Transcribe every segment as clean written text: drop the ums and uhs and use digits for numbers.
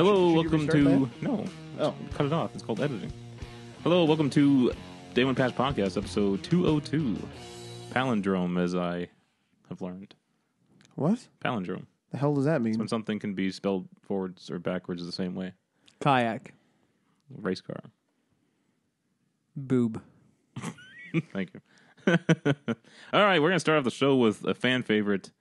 Hello, Should welcome you to... restart No. Oh. Cut it off. It's called editing. Hello, welcome to Day One Patch Podcast, episode 202. Palindrome, as I have learned. What? Palindrome. The hell does that It's mean? when something can be spelled forwards or backwards the same way. Kayak. Race car. Boob. Thank you. All right, we're going to start off the show with a fan favorite,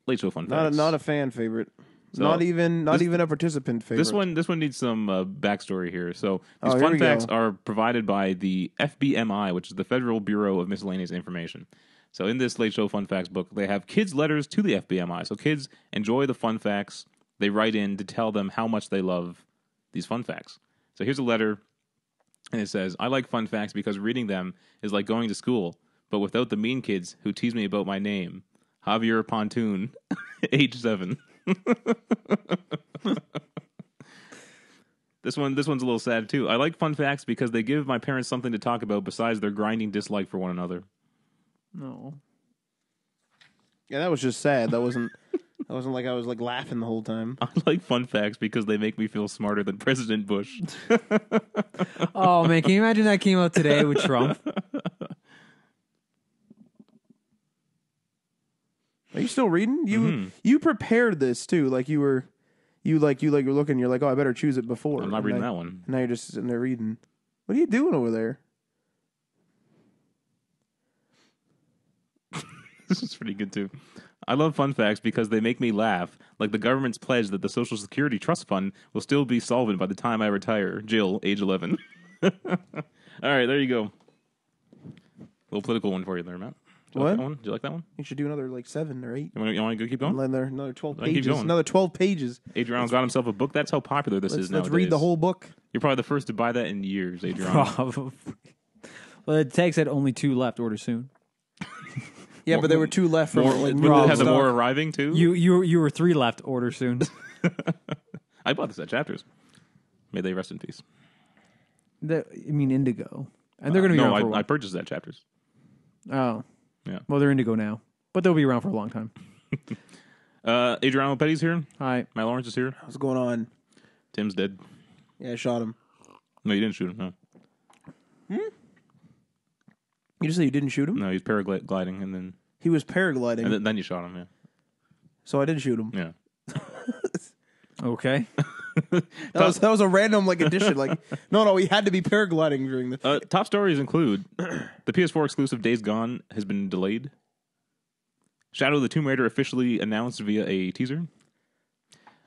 Late Show Fun Facts. Not a fan favorite. So, not even a participant favorite. This one needs some backstory here. So these here fun we facts go. are provided by the FBMI, which is the Federal Bureau of Miscellaneous Information. So in this Late Show Fun Facts book, they have kids' letters to the FBMI. So kids enjoy the fun facts. They write in to tell them how much they love these fun facts. So here's a letter, and it says, "I like fun facts because reading them is like going to school, but without the mean kids who tease me about my name. Javier Pontoon, age 7." This one's a little sad too. "I like fun facts because they give my parents something to talk about besides their grinding dislike for one another." No. Yeah, that was just sad. That wasn't like I was like laughing the whole time. "I like fun facts because they make me feel smarter than President Bush." Oh, man, can you imagine that came out today with Trump? Are you still reading? You prepared this too. Like you were looking. You're like, oh, I better choose it before. I'm not reading that one. Now you're just sitting there reading. What are you doing over there? This is pretty good too. "I love fun facts because they make me laugh, like the government's pledge that the Social Security Trust Fund will still be solvent by the time I retire. Jill, age 11. All right, there you go. Little political one for you there, Matt. Do you like What? that one? Do you like that one? You should do another like 7 or 8. You want to go keep going? Another 12 I keep pages. going. Another 12 pages. Adrian's got himself a book. That's how popular this is Let's nowadays. read the whole book. You're probably the first to buy that in years, Adrian. Probably. Well, the tag said only 2 left. Order soon. Yeah, but there were 2 left from More, like will it have the stock. more arriving too? You were 3 left. Order soon. I bought this at Chapters. May they rest in peace. I mean Indigo, and they're going to be around for a I while. purchased that at Chapters. Oh, Yeah. well, they're Indigo now, but they'll be around for a long time. Adriano Petty's here. Hi. Matt Lawrence is here. What's going on? Tim's dead. Yeah, I shot him. No, you didn't shoot him. No, You just say you didn't shoot him? no, he's paragliding, and then He was paragliding, then you shot him. so I did shoot him. Yeah. Okay. That was a random like addition. Like no, he had to be paragliding during the. Top stories include the PS4 exclusive Days Gone has been delayed. Shadow of the Tomb Raider officially announced via a teaser.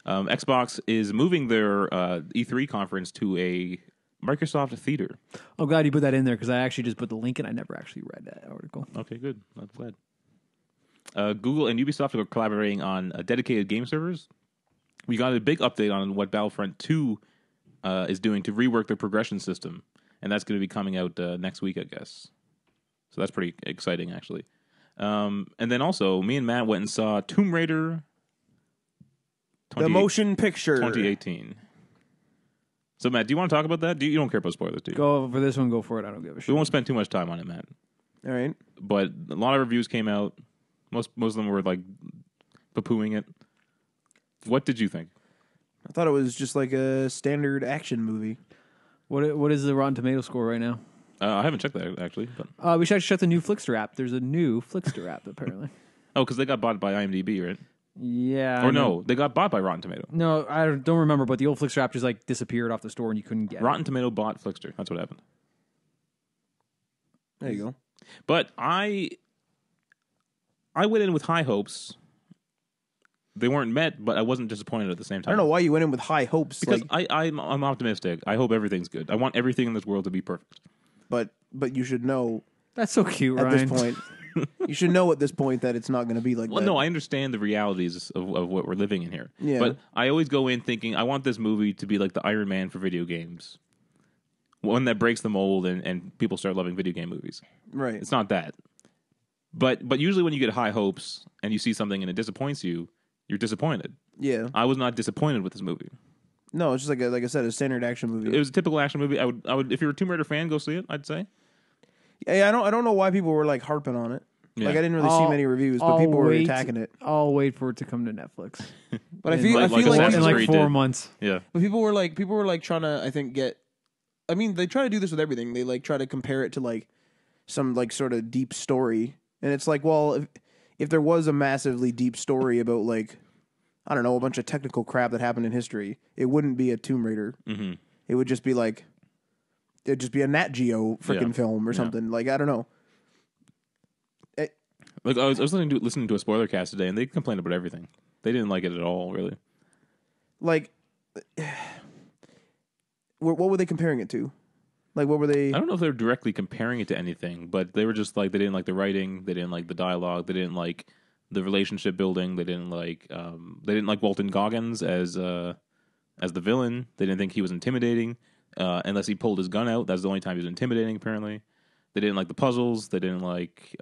Xbox is moving their E3 conference to a Microsoft Theater. Oh, glad you put that in there because I actually just put the link and I never actually read that article. Okay, good. I'm glad. Google and Ubisoft are collaborating on dedicated game servers. We got a big update on what Battlefront 2 is doing to rework their progression system, and that's going to be coming out next week, I guess. So that's pretty exciting, actually. And then also, me and Matt went and saw Tomb Raider The motion picture. 2018. So, Matt, do you want to talk about that? You don't care about spoilers, do you? Go for this one. Go for it. I don't give a shit. We won't spend too much time on it, Matt. All right. But a lot of reviews came out. Most of them were like poo-pooing it. What did you think? I thought it was just like a standard action movie. What is the Rotten Tomato score right now? I haven't checked that actually. But We should actually check the new Flickster app. There's a new Flickster app apparently. oh, because they got bought by IMDb, right? Yeah. Or no, they got bought by Rotten Tomato. No, I don't remember, but the old Flickster app just like disappeared off the store and you couldn't get Rotten Tomato bought Flickster. That's what happened. There you go. But I went in with high hopes. They weren't met, but I wasn't disappointed at the same time. I don't know why you went in with high hopes. Because like, I'm optimistic. I hope everything's good. I want everything in this world to be perfect. but you should know That's so cute, at Ryan. this point. You should know at this point that it's not going to be like Well, that. no, I understand the realities of what we're living in here. Yeah. But I always go in thinking, I want this movie to be like the Iron Man for video games. One that breaks the mold and people start loving video game movies. Right. It's not that. But usually when you get high hopes and you see something and it disappoints you, you're disappointed. Yeah. I was not disappointed with this movie. No, it's just like I said, a standard action movie. It was a typical action movie. I would if you're a Tomb Raider fan, go see it, I'd say. Yeah, I don't know why people were like harping on it. Yeah. Like I didn't really see many reviews, but people were attacking it. I'll wait for it to come to Netflix. But I In feel like like Assassin's in like Creed 4 did. months. Yeah. but people were like trying to, I think, get. I mean, they try to do this with everything. They like try to compare it to like some like sort of deep story, and it's like, well, if there was a massively deep story about like, I don't know, a bunch of technical crap that happened in history, it wouldn't be a Tomb Raider. Mm-hmm. It would just be like, it'd just be a Nat Geo freaking film or something. Like, I don't know. Like I was listening to a spoiler cast today, and they complained about everything. They didn't like it at all, really. Like, what were they comparing it to? Like, what were they? I don't know if they're directly comparing it to anything, but they were just like they didn't like the writing, they didn't like the dialogue, they didn't like the relationship building, they didn't like Walton Goggins as the villain. They didn't think he was intimidating unless he pulled his gun out. That's the only time he was intimidating. Apparently, they didn't like the puzzles. They didn't like.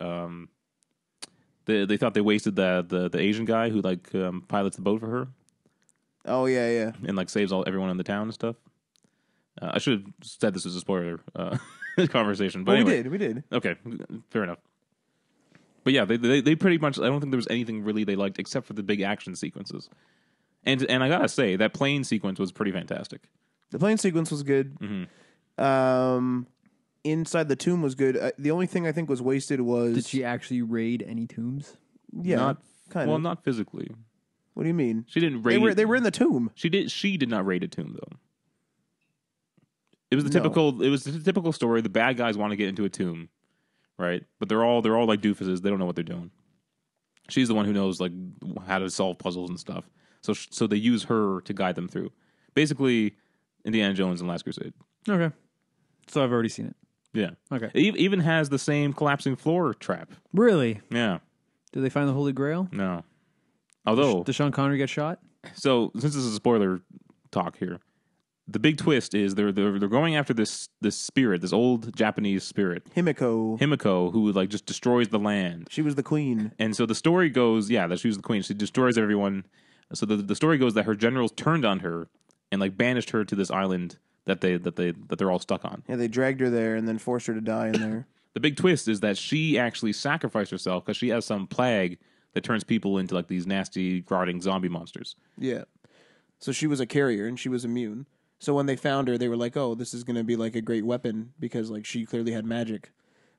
They thought they wasted the Asian guy who like pilots the boat for her. Oh yeah. And like saves everyone in the town and stuff. I should have said this was a spoiler conversation, but Well, anyway. we did. Okay, fair enough. But yeah, they pretty much. I don't think there was anything really they liked except for the big action sequences. And I gotta say that plane sequence was pretty fantastic. The plane sequence was good. Mm-hmm. Inside the tomb was good. The only thing I think was wasted was Did she actually raid any tombs? yeah, kind Well, of. not physically. What do you mean? She didn't raid. They were in the tomb. She did not raid a tomb though. It was the No. typical. It was the typical story. The bad guys want to get into a tomb, right? But they're all like doofuses. They don't know what they're doing. She's the one who knows like how to solve puzzles and stuff. So they use her to guide them through. Basically, Indiana Jones and Last Crusade. Okay. So I've already seen it. Yeah. Okay. It even has the same collapsing floor trap. Really? Yeah. Did they find the Holy Grail? No. Although, Does Sean Connery get shot? so since this is a spoiler talk here, the big twist is they're going after this spirit, this old Japanese spirit, Himiko. who like just destroys the land. She was the queen. And so the story goes, that she was the queen. She destroys everyone. So the story goes that her generals turned on her and like banished her to this island that they're all stuck on. Yeah, they dragged her there and then forced her to die in there. The big twist is that she actually sacrificed herself because she has some plague that turns people into like these nasty, rotting zombie monsters. Yeah. So she was a carrier and she was immune. So when they found her, they were like, "Oh, this is going to be like a great weapon because like she clearly had magic."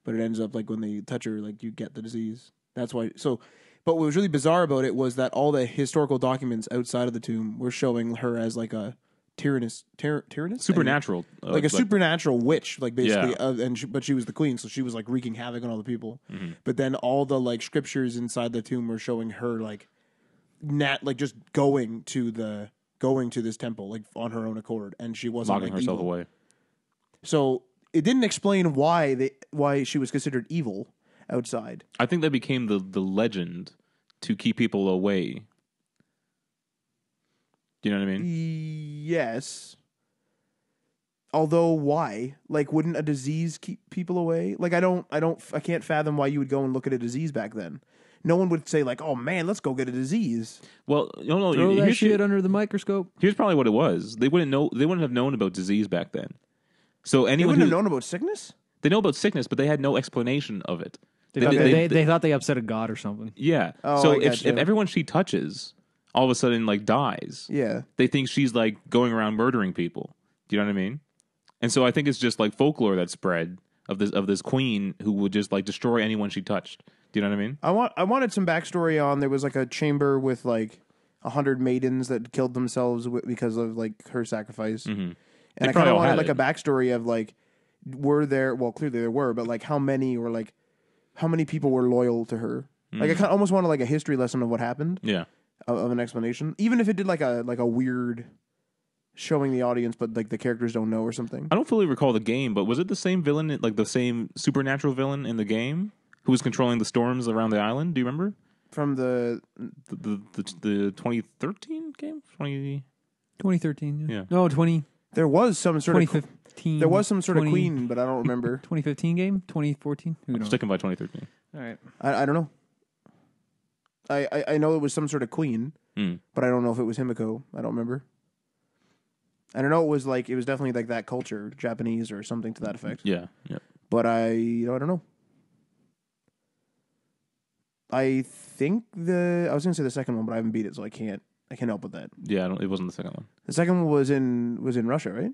But it ends up like when they touch her, like you get the disease. That's why. So, but what was really bizarre about it was that all the historical documents outside of the tomb were showing her as like a tyrannous, Supernatural. like a supernatural witch, like basically, Yeah. but she was the queen, so she was like wreaking havoc on all the people. Mm-hmm. But then all the like scriptures inside the tomb were showing her like just going to this temple like on her own accord, and she wasn't locking like, herself evil. away. So it didn't explain why she was considered evil outside. I think that became the legend to keep people away. Do you know what I mean? Yes. Although why? Like, wouldn't a disease keep people away? Like, I can't fathom why you would go and look at a disease back then. No one would say like, "Oh man, let's go get a disease." Well, no. Throw that Here's, shit under the microscope. here's probably what it was. They wouldn't have known about disease back then. So They anyone wouldn't who have known about sickness. they know about sickness, but they had no explanation of it. They thought they upset a god or something. Yeah. Oh, So I if gotcha. everyone she touches all of a sudden like dies, Yeah. they think she's like going around murdering people. Do you know what I mean? And so I think it's just like folklore that spread of this queen who would just like destroy anyone she touched. Do you know what I mean? I wanted some backstory on there was like a chamber with like 100 maidens that killed themselves because of like her sacrifice. Mm-hmm. And I kind of wanted like a backstory of like, clearly there were, but like how many people were loyal to her. Like I kind of almost wanted like a history lesson of what happened. Yeah. Of an explanation, even if it did like a weird showing the audience, but like the characters don't know or something. I don't fully recall the game, but was it the same villain, like the same supernatural villain in the game who was controlling the storms around the island? Do you remember? From the 2013 game? 2013. Yeah. No, 20. there was some sort of 2015. there was some sort of queen, but I don't remember. 2015 game? 2014? Who I'm knows? sticking by 2013. All right. I don't know. I know it was some sort of queen, but I don't know if it was Himiko. I don't remember. I don't know. It was definitely like that culture, Japanese or something to that effect. Yeah. Yeah. But I don't know. I think I was gonna say the second one, but I haven't beat it, so I can't I can't help with that. Yeah, it wasn't the second one. The second one was in Russia, right?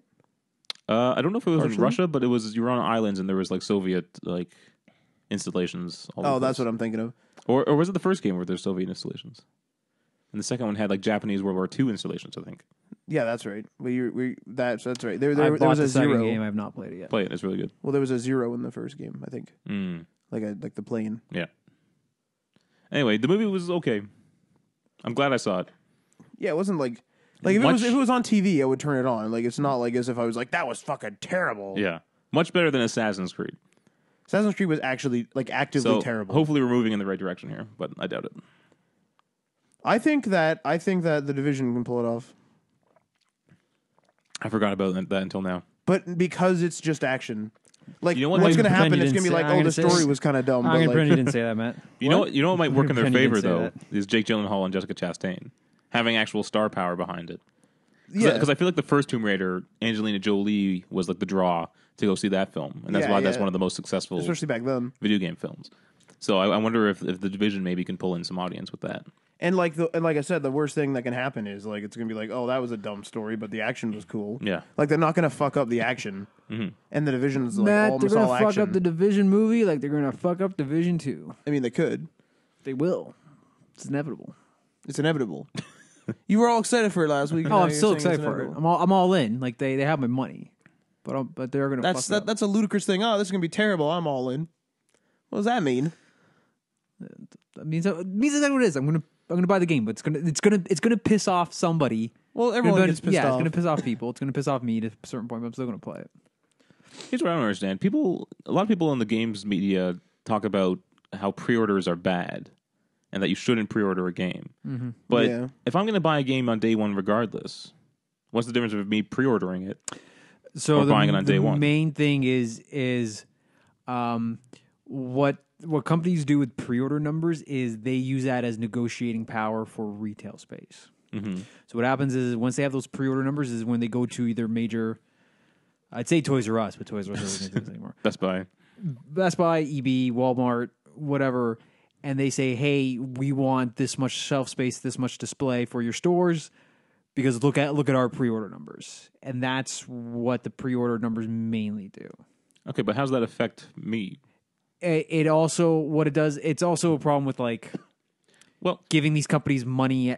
I don't know if it was Partially? in Russia, but you were on islands and there was like Soviet like installations. All over the That's place. what I'm thinking of. Or was it the first game where there's Soviet installations? And the second one had like Japanese World War II installations, I think. Yeah, that's right. That's right. There I was bought a the second 0. game. I have not played it yet. Play it; it's really good. Well, there was a 0 in the first game, I think. Mm. Like the plane. Yeah. Anyway, the movie was okay. I'm glad I saw it. Yeah, it wasn't like if it was on TV, I would turn it on. Like it's not like as if I was like that was fucking terrible. Yeah, much better than Assassin's Creed. Assassin's Creed was actually like actively terrible. Hopefully, we're moving in the right direction here, but I doubt it. I think that the Division can pull it off, I forgot about that until now. but because it's just action. Like, You know what? what's I'm going to gonna happen? pretend It's you going to be didn't like, say- oh, I'm the gonna say- story was kind of dumb. I'm But gonna like, pretend you didn't say that, Matt. You know what might work in their Pretend you favor didn't say though that. is Jake Gyllenhaal and Jessica Chastain having actual star power behind it. yeah, Because I feel like the first Tomb Raider, Angelina Jolie was like the draw to go see that film, and that's Yeah, why that's yeah. one of the most successful especially back then. video game films. So I wonder if the Division maybe can pull in some audience with that. And like I said, the worst thing that can happen is like it's going to be like, oh, that was a dumb story, but the action was cool. Yeah. Like they're not going to fuck up the action, and the Division is like Matt, they're almost gonna all fuck action. up the Division movie like they're gonna fuck up Division 2. I mean, they could. They will. It's inevitable. It's inevitable. You were all excited for it last week. Oh, now I'm you're so saying it's excited for it. inevitable. I'm all in. Like they have my money, but they're gonna. That's fuck it up. that's a ludicrous thing. Oh, this is going to be terrible. I'm all in. What does that mean? That means exactly what it is. I'm gonna buy the game, but it's gonna piss off somebody. Well, everyone gets pissed yeah, off. it's gonna piss off people. It's gonna piss off me to a certain point, but I'm still gonna play it. Here's what I don't understand: a lot of people in the games media talk about how pre-orders are bad and that you shouldn't pre-order a game. Mm-hmm. But Yeah. if I'm going to buy a game on day one, regardless, what's the difference of me pre-ordering it? So Or buying it on day one. The main thing is what companies do with pre-order numbers is they use that as negotiating power for retail space. Mm-hmm. So what happens is once they have those pre-order numbers is when they go to either major, I'd say Toys R Us, but Toys R Us doesn't exist anymore. Best Buy. Best Buy, EB, Walmart, whatever, and they say, "Hey, we want this much shelf space, this much display for your stores." Because look at our pre-order numbers, and that's what the pre-order numbers mainly do. Okay, but how does that affect me? It also what it does. It's also a problem with like Well, giving these companies money.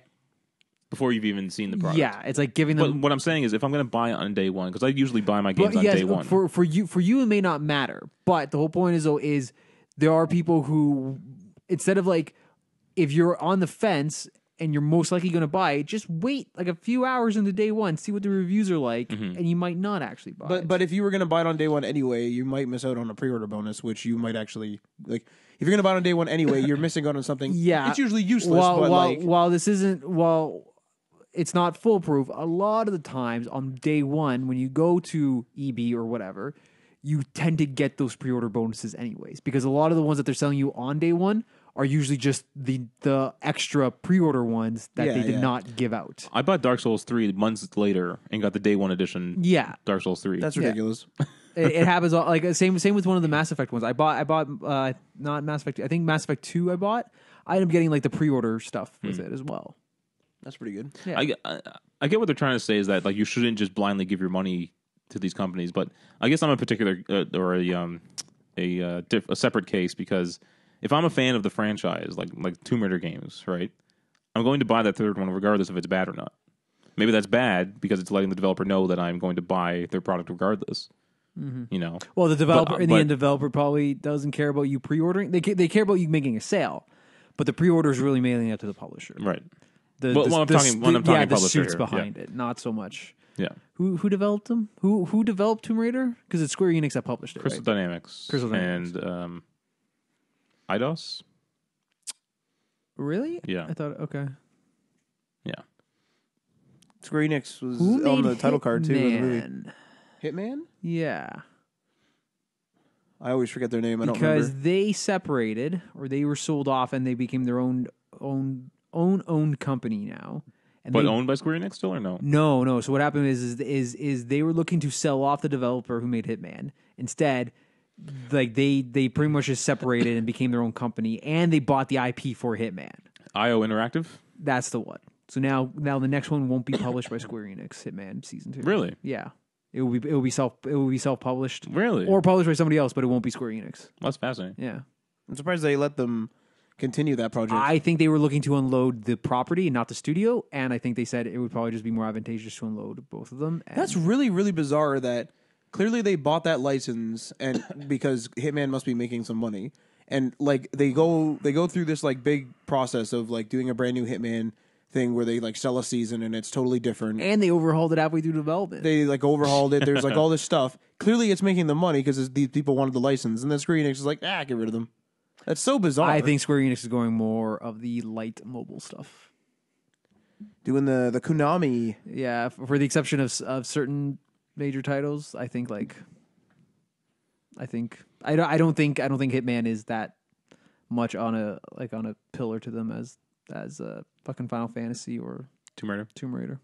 before you've even seen the product. Yeah, it's like giving But them. what I'm saying is, if I'm going to buy it on day one, because I usually buy my games on day one. for you it may not matter, but the whole point is there are people who instead of like if you're on the fence and you're most likely going to buy it, just wait like a few hours into day one, see what the reviews are like, and you might not actually buy it. But if you were going to buy it on day one anyway, you might miss out on a pre-order bonus, which you might actually like. If you're going to buy it on day one anyway, you're missing out on something. Yeah, it's usually useless. While this isn't it's not foolproof. A lot of the times on day one, when you go to EB or whatever, you tend to get those pre-order bonuses anyways, because a lot of the ones that they're selling you on day one are usually just the extra pre-order ones that they did not give out. I bought Dark Souls 3 months later and got the day one edition. Yeah, Dark Souls 3. That's ridiculous. it happens like same with one of the Mass Effect ones. I bought not Mass Effect 2, I think Mass Effect 2 I bought. I ended up getting like the pre-order stuff with it as well. That's pretty good. Yeah. I get what they're trying to say is that like you shouldn't just blindly give your money to these companies, but I guess I'm a particular or a separate case, because if I'm a fan of the franchise, like Tomb Raider games, right, I'm going to buy that third one regardless if it's bad or not. Maybe that's bad because it's letting the developer know that I'm going to buy their product regardless. You know, Well, the developer But- the end developer probably doesn't care about you pre-ordering. They care about you making a sale, but the pre-order is really mailing it to the publisher. right? The, Well, when I'm talking the publisher suits here, behind it, not so much. Yeah, Who developed them? Who developed Tomb Raider? Because it's Square Enix that published it. Crystal Right? Dynamics, Crystal Dynamics. and Eidos. Really? Yeah. I thought okay. Yeah, Square Enix was Who made on the title card too of the movie. Hitman? Hitman? Yeah, I always forget their name. I don't because remember. they separated or they were sold off and they became their own company now. And but they, owned by Square Enix still or no? No. So what happened is they were looking to sell off the developer who made Hitman. Instead, like they pretty much just separated and became their own company, and they bought the IP for Hitman. IO Interactive. That's the one. So now the next one won't be published by Square Enix. Hitman Season 2. Really? Yeah. It will be self-published. Really? Or published by somebody else, but it won't be Square Enix. That's fascinating. Yeah. I'm surprised they let them continue that project. I think they were looking to unload the property and not the studio, and I think they said it would probably just be more advantageous to unload both of them. And That's really, really bizarre that clearly they bought that license and because Hitman must be making some money. And like they go through this like big process of like doing a brand new Hitman thing where they like sell a season and it's totally different. and they overhauled it halfway through development. They like overhauled it. There's like all this stuff. Clearly it's making them money because these people wanted the license. And then Square Enix is like, get rid of them. That's so bizarre. I think Square Enix is going more of the light mobile stuff. doing the Konami. Yeah, for the exception of certain major titles, I don't think Hitman is that much on a pillar to them as fucking Final Fantasy or Tomb Raider.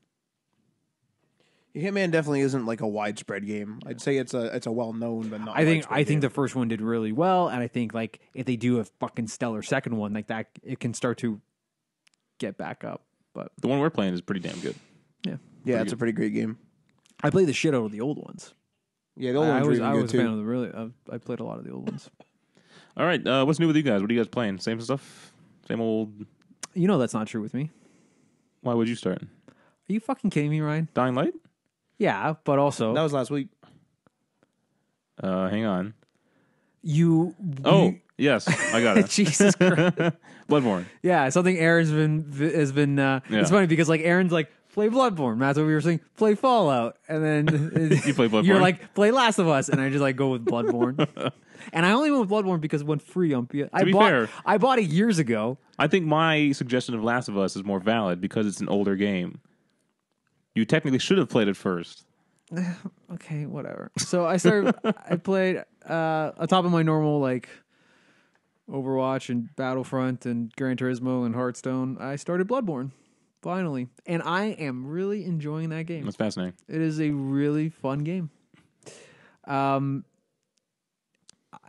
Hitman definitely isn't like a widespread game. I'd say it's a well known but not. I think game. the first one did really well, and I think like if they do a fucking stellar second one like that, it can start to get back up. But The one we're playing is pretty damn good. Yeah, it's a pretty great game. I played the shit out of the old ones. Yeah, the old ones were even I good was a fan too. of the really. I played a lot of the old ones. All right, what's new with you guys? What are you guys playing? Same stuff? Same old... You know that's not true with me. Why would you start? Are you fucking kidding me, Ryan? Dying Light? Yeah, but also That was last week. Hang on. you. Yes, I got it. Jesus Christ. Bloodborne. Yeah, something Aaron's been. It's funny because like Aaron's like play Bloodborne. That's what we were saying. Play Fallout, and then You play Bloodborne. you're like play Last of Us, and I just like go with Bloodborne. And I only went with Bloodborne because it went free on PS. I bought it years ago. I think my suggestion of Last of Us is more valid because it's an older game. You technically should have played it first. Okay, whatever. So I played on top of my normal like Overwatch and Battlefront and Gran Turismo and Hearthstone. I started Bloodborne finally, and I am really enjoying that game. That's fascinating. It is a really fun game.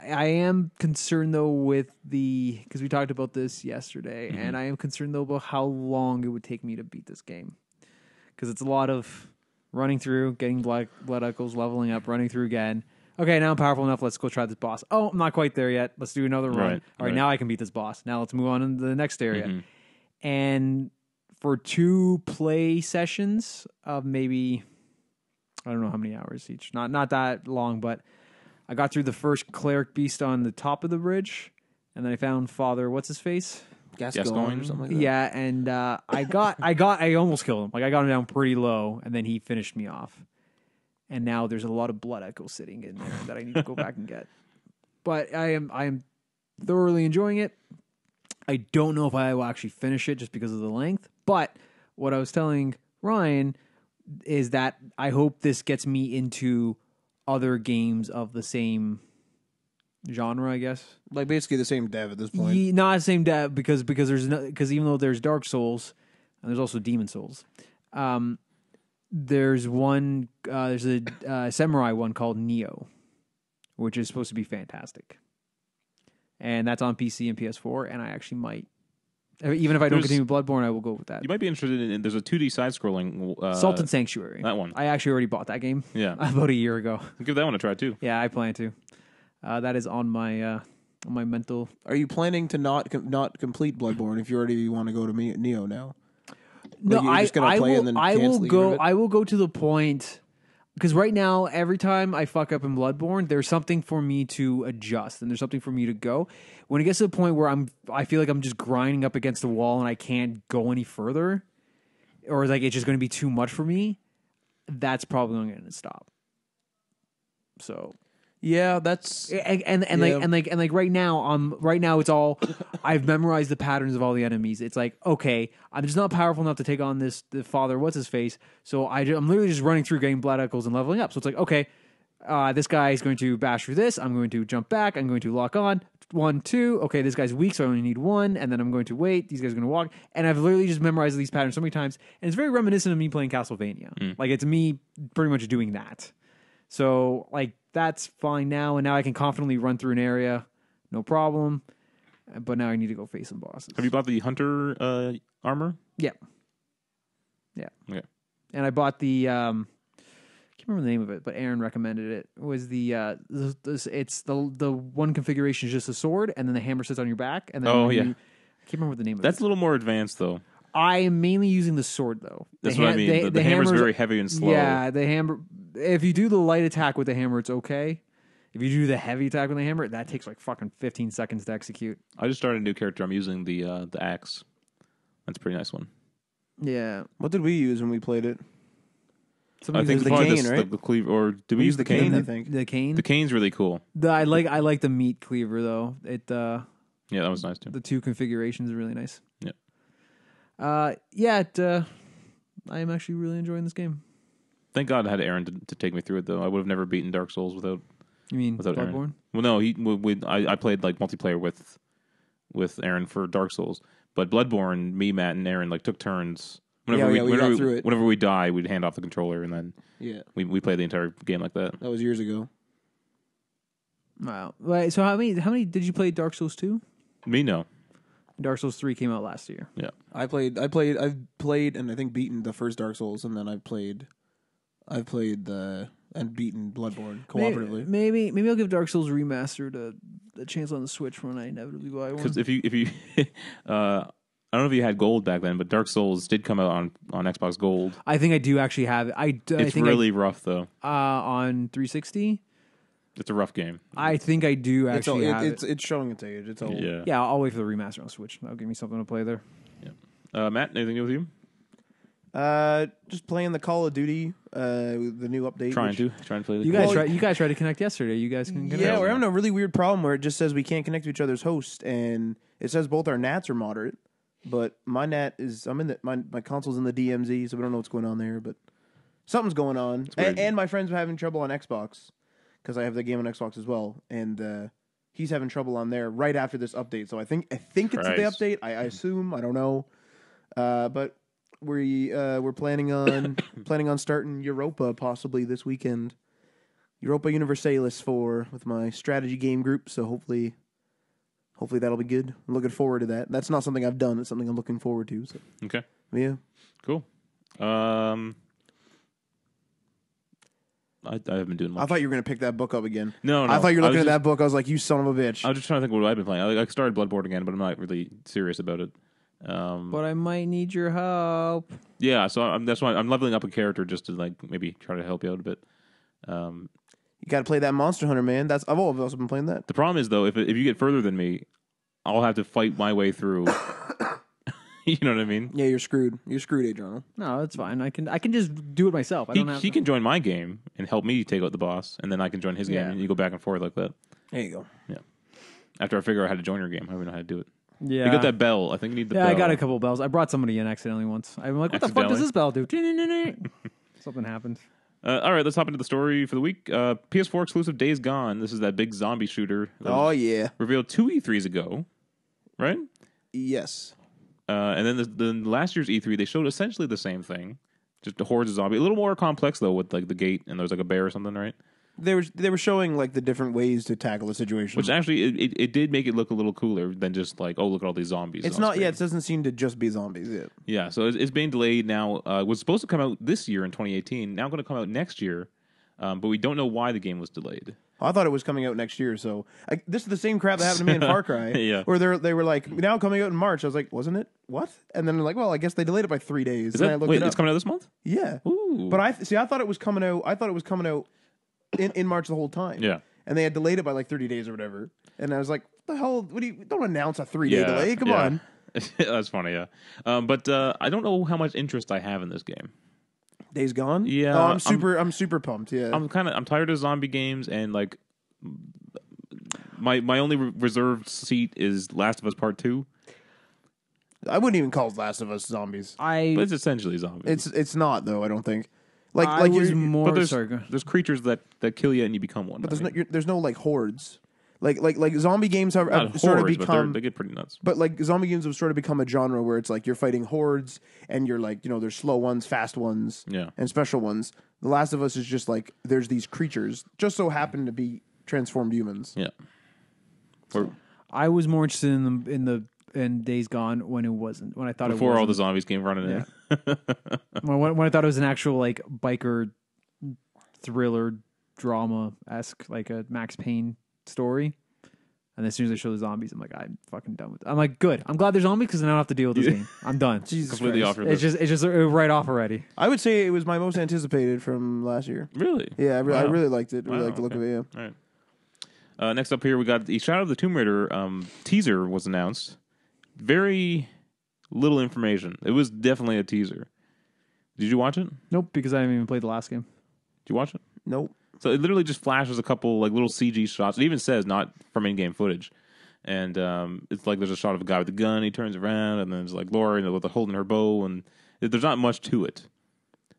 I am concerned though with because we talked about this yesterday, and I am concerned though about how long it would take me to beat this game, because it's a lot of running through, getting blood echoes, leveling up, running through again. Okay, now I'm powerful enough. Let's go try this boss. Oh, I'm not quite there yet. Let's do another run. All right, now I can beat this boss. Now let's move on to the next area. And for 2 play sessions of maybe, I don't know how many hours each. Not that long, but I got through the first cleric beast on the top of the bridge, and then I found Father what's his face. Gascoigne or something like that. Yeah, and I almost killed him. Like I got him down pretty low, and then he finished me off. And now there's a lot of blood echoes sitting in there that I need to go back and get. But I am thoroughly enjoying it. I don't know if I will actually finish it just because of the length. But what I was telling Ryan is that I hope this gets me into other games of the same genre, I guess. Like basically the same dev at this point. Not the same dev because even though there's Dark Souls and there's also Demon Souls, there's a samurai one called Neo, which is supposed to be fantastic, and that's on PC and PS4. And I actually might, even if I don't continue Bloodborne, I will go with that. You might be interested in. There's a 2D side-scrolling. Sultan Sanctuary. That one. I actually already bought that game. Yeah. About a year ago. Give that one a try too. Yeah, I plan to. That is on my mental. Are you planning to not complete Bloodborne if you already want to go to Neo now? No, like you're just gonna play and then I will cancel go. it? I will go to the point because right now, every time I fuck up in Bloodborne, there's something for me to adjust and there's something for me to go. When it gets to the point where I feel like I'm just grinding up against the wall and I can't go any further, or like it's just going to be too much for me, that's probably going to stop. So. Yeah, that's and like right now it's all I've memorized the patterns of all the enemies. It's like, okay, I'm just not powerful enough to take on the Father what's his face. So I'm literally just running through, getting blood echoes and leveling up. So it's like, okay, this guy is going to bash through this. I'm going to jump back. I'm going to lock on 1, 2. Okay, this guy's weak, so I only need 1, and then I'm going to wait. These guys are going to walk, and I've literally just memorized these patterns so many times, and it's very reminiscent of me playing Castlevania. Like it's me pretty much doing that. So like. That's fine now, and now I can confidently run through an area, no problem. But now I need to go face some bosses. Have you bought the hunter armor? Yeah. Yeah. Okay. And I bought the I can't remember the name of it, but Aaron recommended it. It was it's the one configuration is just a sword, and then the hammer sits on your back, and then I can't remember what the name of it. That's a little more advanced though. I am mainly using the sword though. That's what I mean. The hammer's very heavy and slow. Yeah, the hammer. If you do the light attack with the hammer, it's okay. If you do the heavy attack with the hammer, that takes like fucking 15 seconds to execute. I just started a new character. I'm using the axe. That's a pretty nice one. Yeah. What did we use when we played it? I think the probably cane, right? the cleaver, or did we use the cane? I think The cane. The cane's really cool. I like the meat cleaver though. It Yeah, that was nice too. the two configurations are really nice. Yeah. I am actually really enjoying this game. Thank God I had Aaron to take me through it though. I would have never beaten Dark Souls without. You mean Without Bloodborne? Aaron. Well, no, I played like multiplayer with Aaron for Dark Souls, but Bloodborne, me, Matt, and Aaron like took turns. we got through it. Whenever we die, we'd hand off the controller, and then Yeah, we played the entire game like that. that was years ago. Wow. Wait, so how many did you play Dark Souls 2? Me, no. Dark Souls 3 came out last year. Yeah, I've played, and I think beaten the first Dark Souls, and then I've played and beaten Bloodborne cooperatively. Maybe I'll give Dark Souls Remastered a chance on the Switch when I inevitably buy one. because if you I don't know if you had gold back then, but Dark Souls did come out on Xbox Gold. I think I do actually have it. I It's think really rough though. on 360. It's a rough game. I think I do actually have it. It's showing its age. It's old. Yeah. Yeah, I'll wait for the remaster on Switch. That'll give me something to play there. Matt, anything new with you? Just playing the Call of Duty, the new update. Trying to play the You guys tried to connect yesterday. You guys can connect. Yeah, we're having a really weird problem where it just says we can't connect to each other's host, and it says both our NATs are moderate, but my NAT is my console's in the DMZ, so we don't know what's going on there, but something's going on. And my friend's having trouble on Xbox because I have the game on Xbox as well, and he's having trouble on there right after this update. So I think it's the update. I assume, I don't know, but we're planning on starting Europa possibly this weekend. Europa Universalis 4 with my strategy game group. So hopefully that'll be good. I'm looking forward to that. That's not something I've done. It's something I'm looking forward to. So. Okay. Yeah. Cool. I haven't been doing much. I thought you were going to pick that book up again. No. I thought you were looking at that book. I was like, you son of a bitch. I was just trying to think what I've been playing. I started Bloodborne again, but I'm not really serious about it. But I might need your help. Yeah, so that's why I'm leveling up a character just to like maybe try to help you out a bit. You got to play that Monster Hunter, man. I've also been playing that. The problem is though, if you get further than me, I'll have to fight my way through. You know what I mean? Yeah, you're screwed. You're screwed, Adriano. No, that's fine. I can just do it myself. He can join my game and help me take out the boss, and then I can join his game, Yeah. and you go back and forth like that. There you go. Yeah. After I figure out how to join your game, I don't know how to do it. Yeah. You got that bell. I think you need the bell. I got a couple bells. I brought somebody in accidentally once. I'm like, what the fuck does this bell do? Something happened. All right, let's hop into the story for the week. PS4 exclusive Days Gone. This is that big zombie shooter. That was yeah. revealed 2 E3s ago, right? Yes. And then the last year's E3, they showed essentially the same thing, just the hordes of zombies. A little more complex though, with like the gate and there's like a bear or something, right? They were showing like the different ways to tackle the situation. Which actually it did make it look a little cooler than just like, oh, look at all these zombies. It's not. Yeah, it doesn't seem to just be zombies. Yeah. Yeah, so it's being delayed now. It was supposed to come out this year in 2018. Now going to come out next year, but we don't know why the game was delayed. I thought it was coming out next year. So this is the same crap that happened to me in Far Cry. Yeah. Where they were like, now coming out in March. I was like, wasn't it? What? And then they're like, well, I guess they delayed it by 3 days. It's coming out this month? Yeah. Ooh. But I thought it was coming out. I thought it was coming out in March the whole time. Yeah. And they had delayed it by like 30 days or whatever. And I was like, what the hell? Don't announce a 3-day delay. Come on. That's funny, yeah. But I don't know how much interest I have in this game. Days Gone? Yeah. Oh, I'm super pumped. Yeah. I'm tired of zombie games, and like my only reserved seat is Last of Us Part 2. I wouldn't even call Last of Us zombies. But it's essentially zombies. It's not though. I don't think. There's creatures that kill you and you become one. But there's no like hordes. Like zombie games have sort of become. They get pretty nuts. But like zombie games have sort of become a genre where it's like you're fighting hordes and you're like, there's slow ones, fast ones, and special ones. The Last of Us is just like there's these creatures just so happen to be transformed humans. Yeah. I was more interested in the in Days Gone when it wasn't. When I thought Before it all the wasn't. zombies came running in. When I thought it was an actual like biker thriller drama esque, like a Max Payne story. And as soon as they show the zombies, I'm like, I'm fucking done with it. I'm like, good. I'm glad there's zombies because then I don't have to deal with this game. I'm done. Jesus Completely Christ. off your It's list. just right off already. I would say it was my most anticipated from last year. Really? Yeah, I Wow. really liked it. I really Wow, liked the look okay. of it. Yeah. All right. Next up here, we got the Shadow of the Tomb Raider teaser was announced. Very little information. It was definitely a teaser. Did you watch it? Did Nope, because I haven't even played the last game. you watch it? Nope. So it literally just flashes a couple like little CG shots. It even says not from in-game footage. And it's like there's a shot of a guy with a gun. He turns around, and then there's like Laura with holding her bow, and there's not much to it.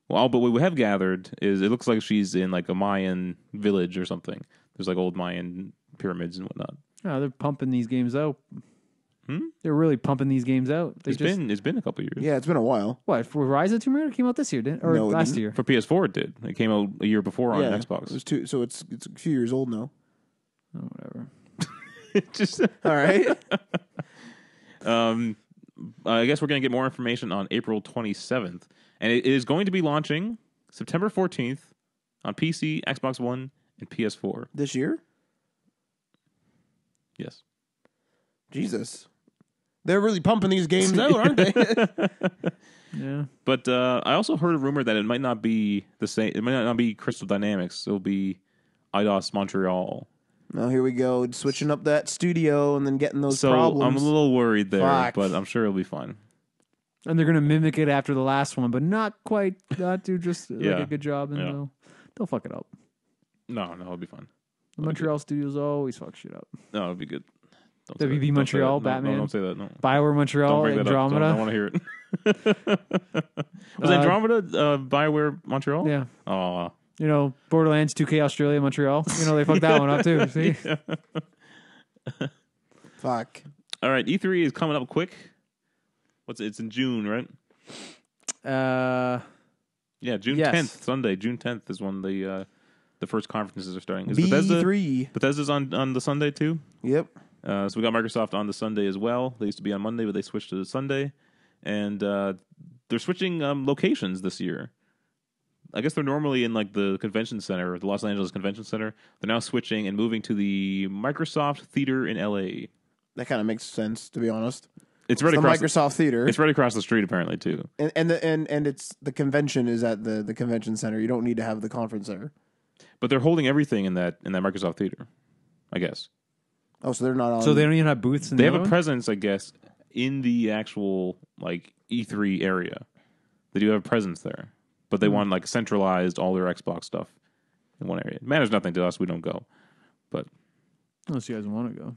Well, but what we have gathered is it looks like she's in like a Mayan village or something. There's like old Mayan pyramids and whatnot. Oh, they're pumping these games out. They're really pumping these games out. It's been a couple years. Yeah, it's been a while. What, for Rise of Tomb Raider came out this year, didn't? Or No, it last didn't. year? For PS4, it did. It came out a year before on Yeah, Xbox. It was two, so it's a few years old now. Oh, whatever. Just, All right. I guess we're going to get more information on April 27th, and it is going to be launching September 14th on PC, Xbox One, and PS4. This year? Yes. Jesus. They're really pumping these games out, aren't they? Yeah. But I also heard a rumor that it might not be the same. It might not be Crystal Dynamics. It'll be IDOS Montreal. Now here we go, switching up that studio and then getting those So problems. I'm a little worried there, Fuck. but I'm sure it'll be fine. And they're going to mimic it after the last one, but not quite. Not do just Yeah. like a good job, and Yeah. they'll fuck it up. No, it'll be fine. The Montreal studios always fuck shit up. No, it'll be good. Don't say WB that. Don't say Montreal, that. No, Batman. No, don't say that. No. Bioware Montreal, Don't bring that Andromeda. up. I want to hear it. Was Andromeda Bioware Montreal? Yeah. Oh, You know, Borderlands 2K Australia, Montreal. You know, they fucked that one up too. See? Fuck. all right. E3 is coming up quick. It's in June, right? Yeah, June Yes. 10th, Sunday. June 10th is when the first conferences are starting. Is B3. Bethesda's on the Sunday too? Yep. So we got Microsoft on the Sunday as well. They used to be on Monday, but they switched to the Sunday. And they're switching locations this year. I guess they're normally in like the convention center, the Los Angeles Convention Center. They're now switching and moving to the Microsoft Theater in LA. That kind of makes sense, to be honest. It's right The across Microsoft Theater. It's right across the street apparently too. And it's the convention is at the convention center. You don't need to have the conference center. But they're holding everything in that Microsoft Theater, I guess. Oh, so they're not on. So they don't even have booths in They the have other a one? presence, I guess, in the actual like E3 area. They do have a presence there, but they want like centralized all their Xbox stuff in one area. It matters nothing to us. We don't go, but Unless you guys want to go.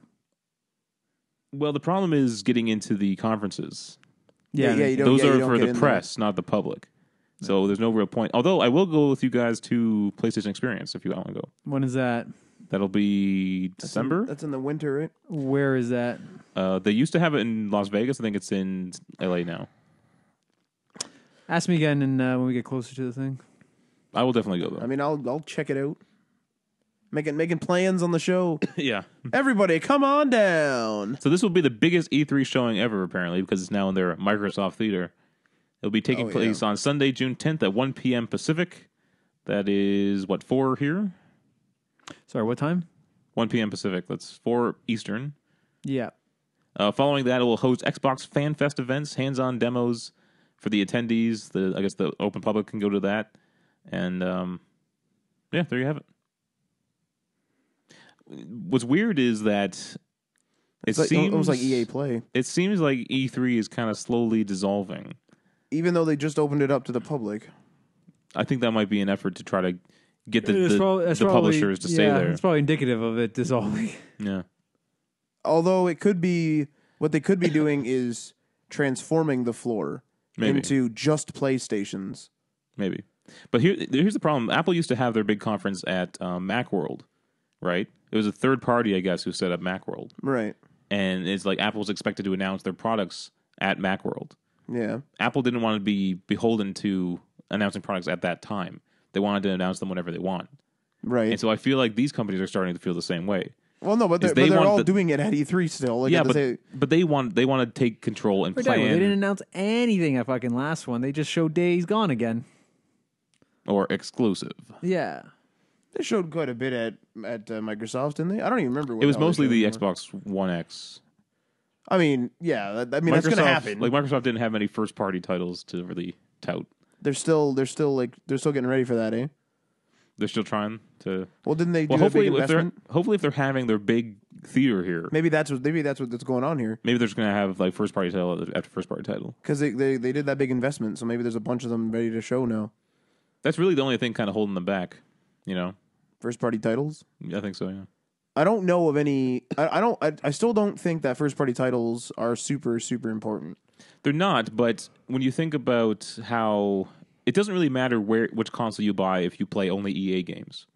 well, the problem is getting into the conferences. Yeah, you don't. Those yeah, you are don't for get the in press, not the public. So there's no real point. Although I will go with you guys to PlayStation Experience if you want to go. When is that? That'll be December. That's in the winter, right? Where is that? They used to have it in Las Vegas. I think it's in LA now. Ask me again and when we get closer to the thing. I will definitely go though. I mean, I'll check it out. Making plans on the show. Yeah. Everybody, come on down. So this will be the biggest E3 showing ever, apparently, because it's now in their Microsoft Theater. It'll be taking place on Sunday, June 10th at 1 p.m. Pacific. That is, 4 here? Sorry, what time? 1 p.m. Pacific. That's 4 Eastern. Yeah. Following that, it will host Xbox Fan Fest events, hands-on demos for the attendees. I guess the open public can go to that. And, yeah, there you have it. What's weird is that it almost like EA Play. It seems like E3 is kind of slowly dissolving. Even though they just opened it up to the public. I think that might be an effort to try to get the That's publishers to stay there. It's probably indicative of it dissolving. Yeah. Although it could be, what they could be doing is transforming the floor Maybe. into just PlayStations. Maybe. But here's the problem. Apple used to have their big conference at Macworld, right? It was a third party, I guess, who set up Macworld. Right. And it's like Apple's expected to announce their products at Macworld. Yeah. Apple didn't want to be beholden to announcing products at that time. They wanted to announce them whenever they want. Right. And so I feel like these companies are starting to feel the same way. Well, no, but is they're want all doing it at E3 still. Like, yeah, but they want to take control and plan. They didn't announce anything at fucking last one. They just showed Days Gone again. Or exclusive. Yeah. They showed quite a bit at Microsoft, didn't they? I don't even remember. What it was the hell mostly they the showed. Xbox One X. I mean, yeah. I mean, that's going to happen. Like Microsoft didn't have any first party titles to really tout. They're still getting ready for that, eh? They're still trying to. Well, didn't they do a big hopefully investment? If they're having their big theater here, Maybe that's what's going on here. maybe they're just gonna have like first party title after first party title. Because they did that big investment, so maybe there's a bunch of them ready to show now. That's really the only thing kind of holding them back. You know, First party titles. I think so. Yeah. I don't know of any. I still don't think that first party titles are super important. They're not, but when you think about how it doesn't really matter which console you buy if you play only EA games.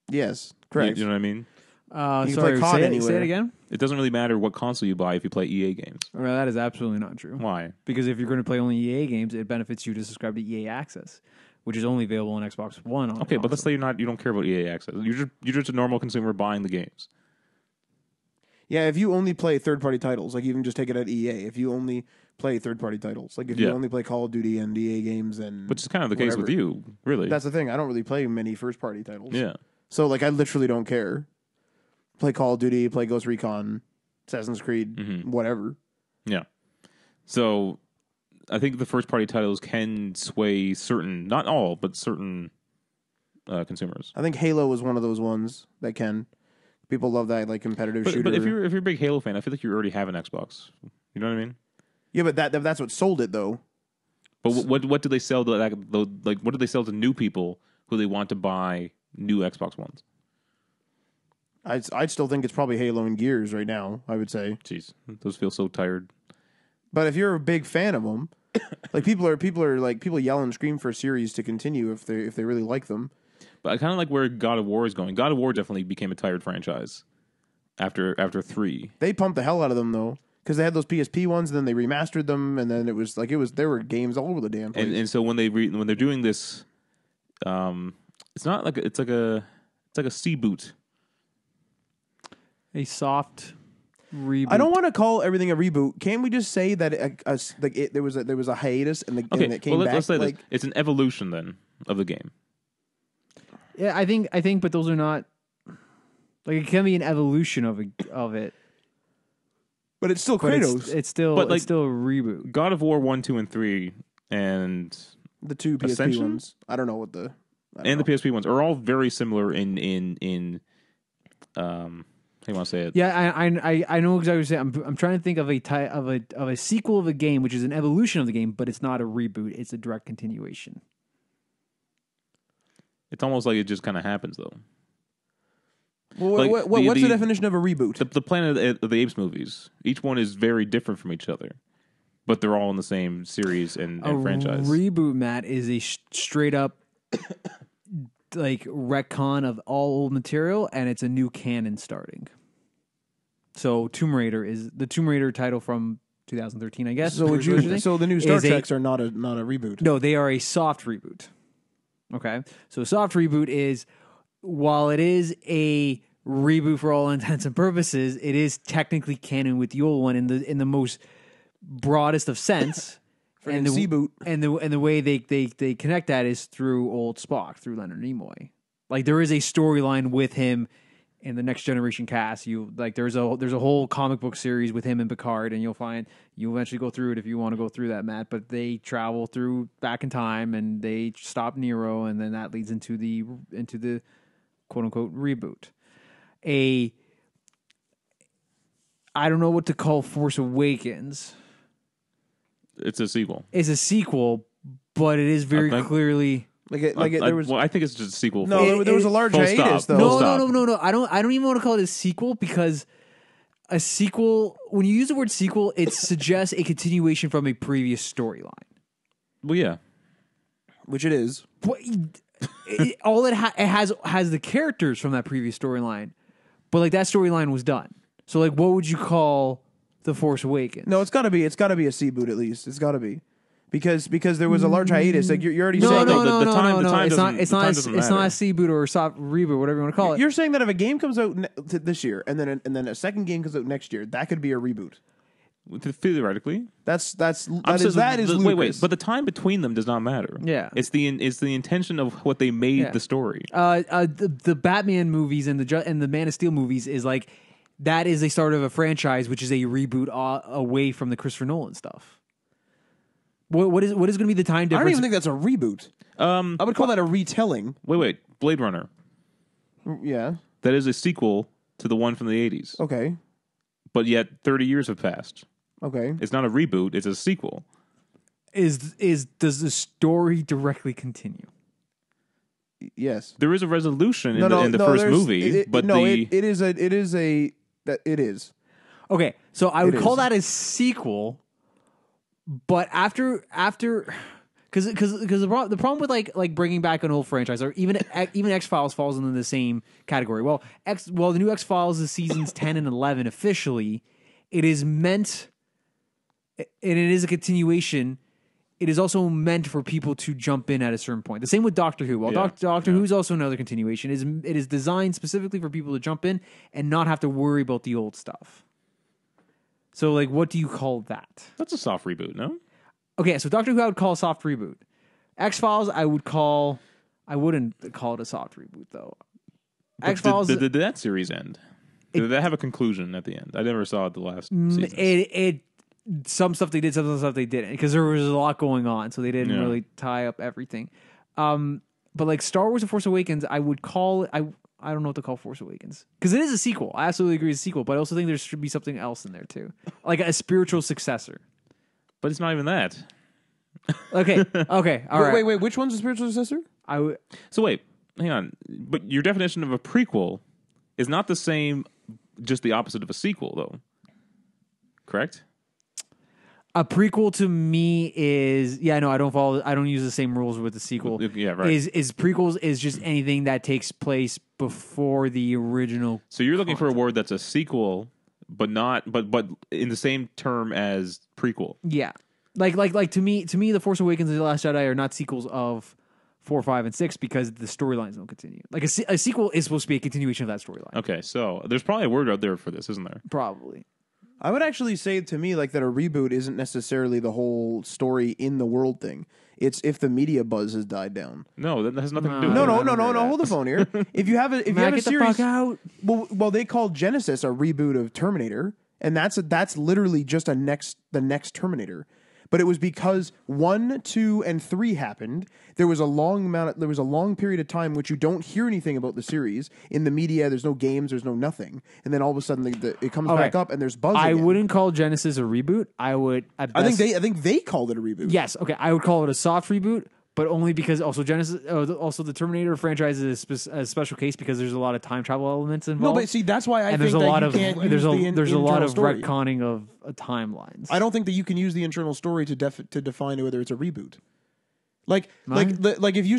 Yes, correct. You know what I mean? You can Sorry, play COD say anywhere. it again? It doesn't really matter what console you buy if you play EA games. Well, that is absolutely not true. Why? Because if you're going to play only EA games, it benefits you to subscribe to EA Access, which is only available on Xbox One. Okay, but let's say you don't care about EA Access. You're just a normal consumer buying the games. Yeah, if you only play third party titles, like even just take it at EA. If you only play third party titles, like if you only play Call of Duty and EA games, and which is kind of the case with you, really. That's the thing. I don't really play many first party titles. Yeah. So like, I literally don't care. Play Call of Duty, play Ghost Recon, Assassin's Creed, whatever. Yeah. So I think the first party titles can sway certain, not all, but certain consumers. I think Halo is one of those ones that can. People love that like competitive shooter. But if you're a big Halo fan, I feel like you already have an Xbox. You know what I mean? Yeah, but that's what sold it though. But what do they sell to like what do they sell to new people who they want to buy new Xbox Ones? I'd still think it's probably Halo and Gears right now. I would say. Jeez, those feel so tired. But if you're a big fan of them, like people yell and scream for a series to continue if they really like them. But I kind of like where God of War is going. God of War definitely became a tired franchise after 3. They pumped the hell out of them though, because they had those PSP ones, and then they remastered them, and then there were games all over the damn place. And so when they're doing this, it's not like it's like a C boot. A soft reboot. I don't want to call everything a reboot. Can't we just say that there was a hiatus and and it came back? Let's say this. It's an evolution then of the game. Yeah, I think, but those are not like it can be an evolution of it. But it's still But Kratos. it's still a reboot. God of War 1, 2, and 3, and The two PSP Ascension? ones. I don't know what the the PSP ones are all very similar in how do you want to say it? Yeah, I know exactly what you're saying. I'm trying to think of a sequel of a game, which is an evolution of the game, but it's not a reboot. It's a direct continuation. It's almost like it just kind of happens though. Well, Like, what's the definition of a reboot? The Planet of the Apes movies, each one is very different from each other, but they're all in the same series and franchise. Reboot, Matt, is a straight up like retcon of all old material, and it's a new canon starting. So Tomb Raider is the Tomb Raider title from 2013, I guess. So the new Star Treks are not a reboot. No, they are a soft reboot. Okay, so soft reboot is, while it is a reboot for all intents and purposes, it is technically canon with the old one in the most broadest of sense. And the C-boot. And the way they connect that is through old Spock, through Leonard Nimoy. Like there is a storyline with him in the Next Generation cast. There's a whole comic book series with him and Picard, and you'll eventually go through it if you want to go through that, Matt. But they travel through back in time and they stop Nero, and then that leads into the quote unquote reboot. I don't know what to call Force Awakens. It's a sequel. It's a sequel, but it is very clearly there was. Well, I think it's just a sequel. No, there was a large full hiatus stop. though. No. I don't even want to call it a sequel, because a sequel, when you use the word sequel, it suggests a continuation from a previous storyline. Well, yeah. Which it is. But it has the characters from that previous storyline, but like that storyline was done. So like, what would you call The Force Awakens? No, it's got to be a C-boot at least. It's got to be. because there was a large hiatus. Like you're already saying no, No, the time It's not. It's the not. time It's doesn't not a matter. reboot or a soft reboot, whatever you want to call it. you're saying that if a game comes out this year and then a second game comes out next year, that could be a reboot. Theoretically, That is ludicrous. wait, but the time between them does not matter. Yeah. it's the intention of what they made the story. The Batman movies and the Man of Steel movies is like that is a start of a franchise, which is a reboot away from the Christopher Nolan stuff. What is going to be the time I difference? don't even think that's a reboot. I would call that a retelling. Wait, Blade Runner. Yeah. That is a sequel to the one from the 80s. Okay. But yet 30 years have passed. Okay. It's not a reboot, it's a sequel. Does the story directly continue? Yes. There is a resolution in the first movie, it is. Okay, so I would It call is. that a sequel, but after because the problem with like bringing back an old franchise or even X-Files falls into the same category. Well, the new X-Files is seasons 10 and 11 officially. It is meant, and it is a continuation. It is also meant for people to jump in at a certain point. The same with Doctor Who. Well, Yeah. Doctor Who is also another continuation. It is designed specifically for people to jump in and not have to worry about the old stuff. So, like, what do you call that? That's a soft reboot, no? Okay, so Doctor Who I would call a soft reboot. X-Files I wouldn't call it a soft reboot though. But X-Files did that series end? Did that have a conclusion at the end? I never saw it the last season. it some stuff they did, some stuff they didn't because there was a lot going on, so they didn't Yeah. really tie up everything. But like Star Wars: The Force Awakens, I would call it. I don't know what to call Force Awakens because it is a sequel. I absolutely agree it's a sequel, but I also think there should be something else in there too, like a spiritual successor. But it's not even that. Okay, all right. Wait. Which one's the spiritual successor? I would. So wait, hang on. But your definition of a prequel is not the same, just the opposite of a sequel, though. Correct? A prequel to me is I don't use the same rules with the sequel. Yeah, right. Is prequels is just anything that takes place before the original. So you're looking for a word that's a sequel, but in the same term as prequel. Yeah. Like to me The Force Awakens and The Last Jedi are not sequels of 4, 5, and 6 because the storylines don't continue. Like a sequel is supposed to be a continuation of that storyline. Okay, so there's probably a word out there for this, isn't there? Probably. I would actually say to me like that a reboot isn't necessarily the whole story in the world thing. It's if the media buzz has died down. No, that has nothing to do with No, it. no. Hold the phone here. If you have a Matt, get series, the fuck out. well, they called Genesis a reboot of Terminator, and that's literally just the next Terminator. But it was because 1, 2, and 3 happened. There was a long period of time which you don't hear anything about the series in the media. There's no games. There's no nothing. And then all of a sudden it comes back up and there's buzz. I again. wouldn't call Genesis a reboot. I would. At I best, think they called it a reboot. Yes. Okay. I would call it a soft reboot, but only because also Genesis, also the Terminator franchise is a special case because there's a lot of time travel elements involved. No, but see, that's why I and think there's a that lot you of can't use there's a lot internal of story. retconning of timelines. I don't think that you can use the internal story to define whether it's a reboot. Like if you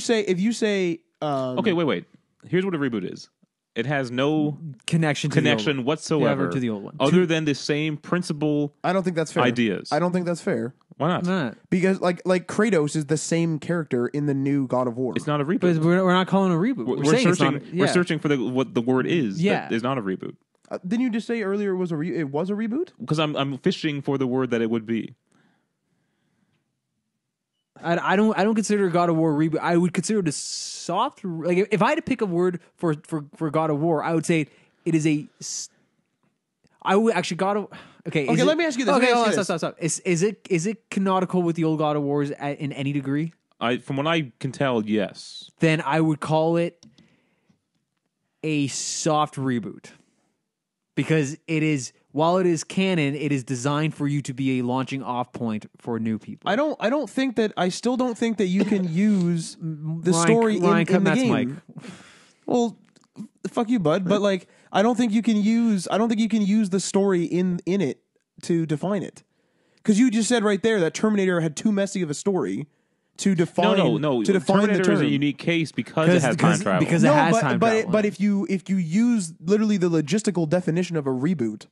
say Okay, wait. Here's what a reboot is. It has no connection whatsoever to the old one. other than the same principle I don't think that's fair. ideas. I don't think that's fair Why not? Not. because like Kratos is the same character in the new God of War. It's not a reboot. But we're not calling it a reboot. We're saying searching. it's not. We're searching for what the word is. Yeah. That is not a reboot. Didn't you just say earlier it was a reboot? Because I'm fishing for the word that it would be. I don't consider God of War a reboot. I would consider it a soft. Like if I had to pick a word for God of War, I would say it is a. I would actually God of. Okay. Let me ask you this. Okay, Let me ask you this. stop. Is it canonical with the old God of Wars in any degree? From what I can tell, yes. Then I would call it a soft reboot because it is. While it is canon, it is designed for you to be a launching off point for new people. I still don't think that you can use the Ryan- story in the that's game. Mike. Well, fuck you, bud. But like, I don't think you can use the story in it to define it. Because you just said right there that Terminator had too messy of a story to define. No. To define Terminator the term. is a unique case because it has time travel. Because it has time travel. But if you use literally the logistical definition of a reboot,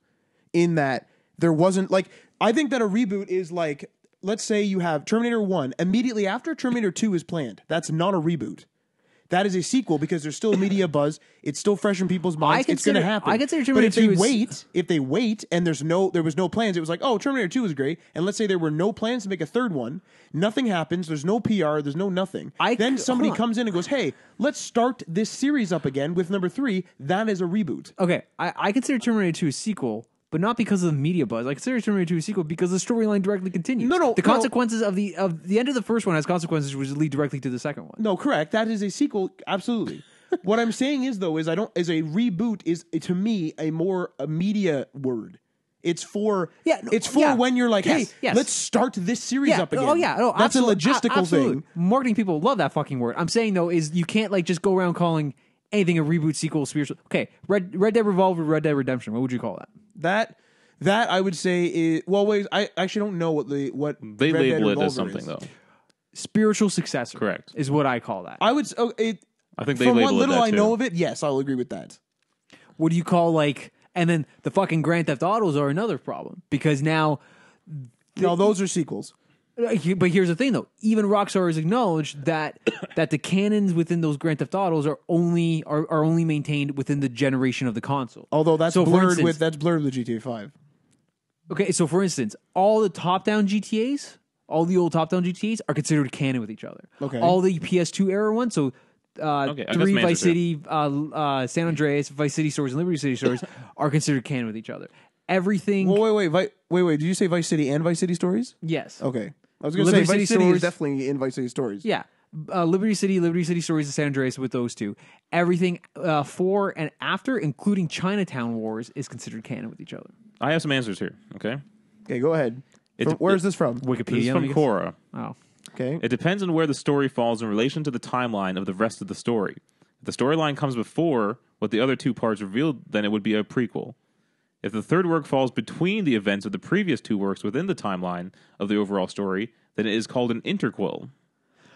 in that there wasn't like, I think that a reboot is like let's say you have Terminator 1 immediately after Terminator 2 is planned. That's not a reboot. That is a sequel because there's still media buzz. It's still fresh in people's minds. It's going to happen. I consider but Terminator 2 if they wait and there was no plans, it was like, oh, Terminator 2 was great. And let's say there were no plans to make a third one. Nothing happens. There's no PR. There's no nothing. Then somebody comes in and goes, hey, let's start this series up again with number 3. That is a reboot. Okay, I consider Terminator 2 a sequel, but not because of the media buzz. I consider Terminator 2 a sequel because the storyline directly continues. The consequences of the end of the first one has consequences which lead directly to the second one. No, correct. That is a sequel, absolutely. What I'm saying is though is a reboot is to me a media word. It's for when you're like, hey, let's start this series up again. Oh yeah, no, that's a logistical thing. Marketing people love that fucking word. I'm saying though is you can't like just go around calling anything a reboot, sequel, spiritual. Okay, Red Dead Revolver, Red Dead Redemption. What would you call that? That I would say is wait. I actually don't know what they Red label Dead it as something is. though. Spiritual successor, correct, is what I call that. I would. I think they from label what little it that I too. know of it, yes, I'll agree with that. What do you call like? And then the fucking Grand Theft Autos are another problem because now. No, those are sequels. But here's the thing, though. Even Rockstar has acknowledged that the canons within those Grand Theft Autos are only maintained within the generation of the console. Although that's blurred with GTA 5. Okay, so for instance, all the top-down GTAs, all the old top-down GTAs are considered canon with each other. Okay. All the PS2 era ones, so 3 Vice City, San Andreas, Vice City Stories, and Liberty City Stories are considered canon with each other. Everything. Well, wait. Did you say Vice City and Vice City Stories? Yes. Okay. I was going to say Vice City is definitely in Vice City Stories. Yeah. Liberty City Stories, and San Andreas with those two. Everything before and after, including Chinatown Wars, is considered canon with each other. I have some answers here. Okay. Okay, go ahead. Where is this from? Wikipedia. This is from Quora. Oh. Okay. It depends on where the story falls in relation to the timeline of the rest of the story. If the storyline comes before what the other two parts revealed, then it would be a prequel. If the third work falls between the events of the previous two works within the timeline of the overall story, then it is called an interquel.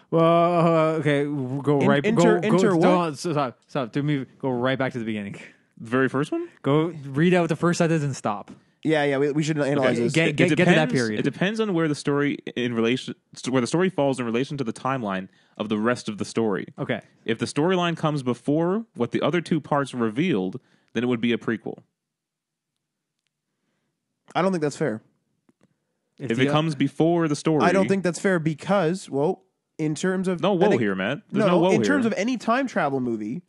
Well, okay, Stop. Go right back to the beginning. The very first one? Go read out the first sentence and stop. Yeah, we should analyze this. Get to that period. It depends on where the story falls in relation to the timeline of the rest of the story. Okay. If the storyline comes before what the other two parts revealed, then it would be a prequel. I don't think that's fair. If it comes before the story, I don't think that's fair because, in terms of here, Matt. There's no whoa in terms here. of any time travel movie.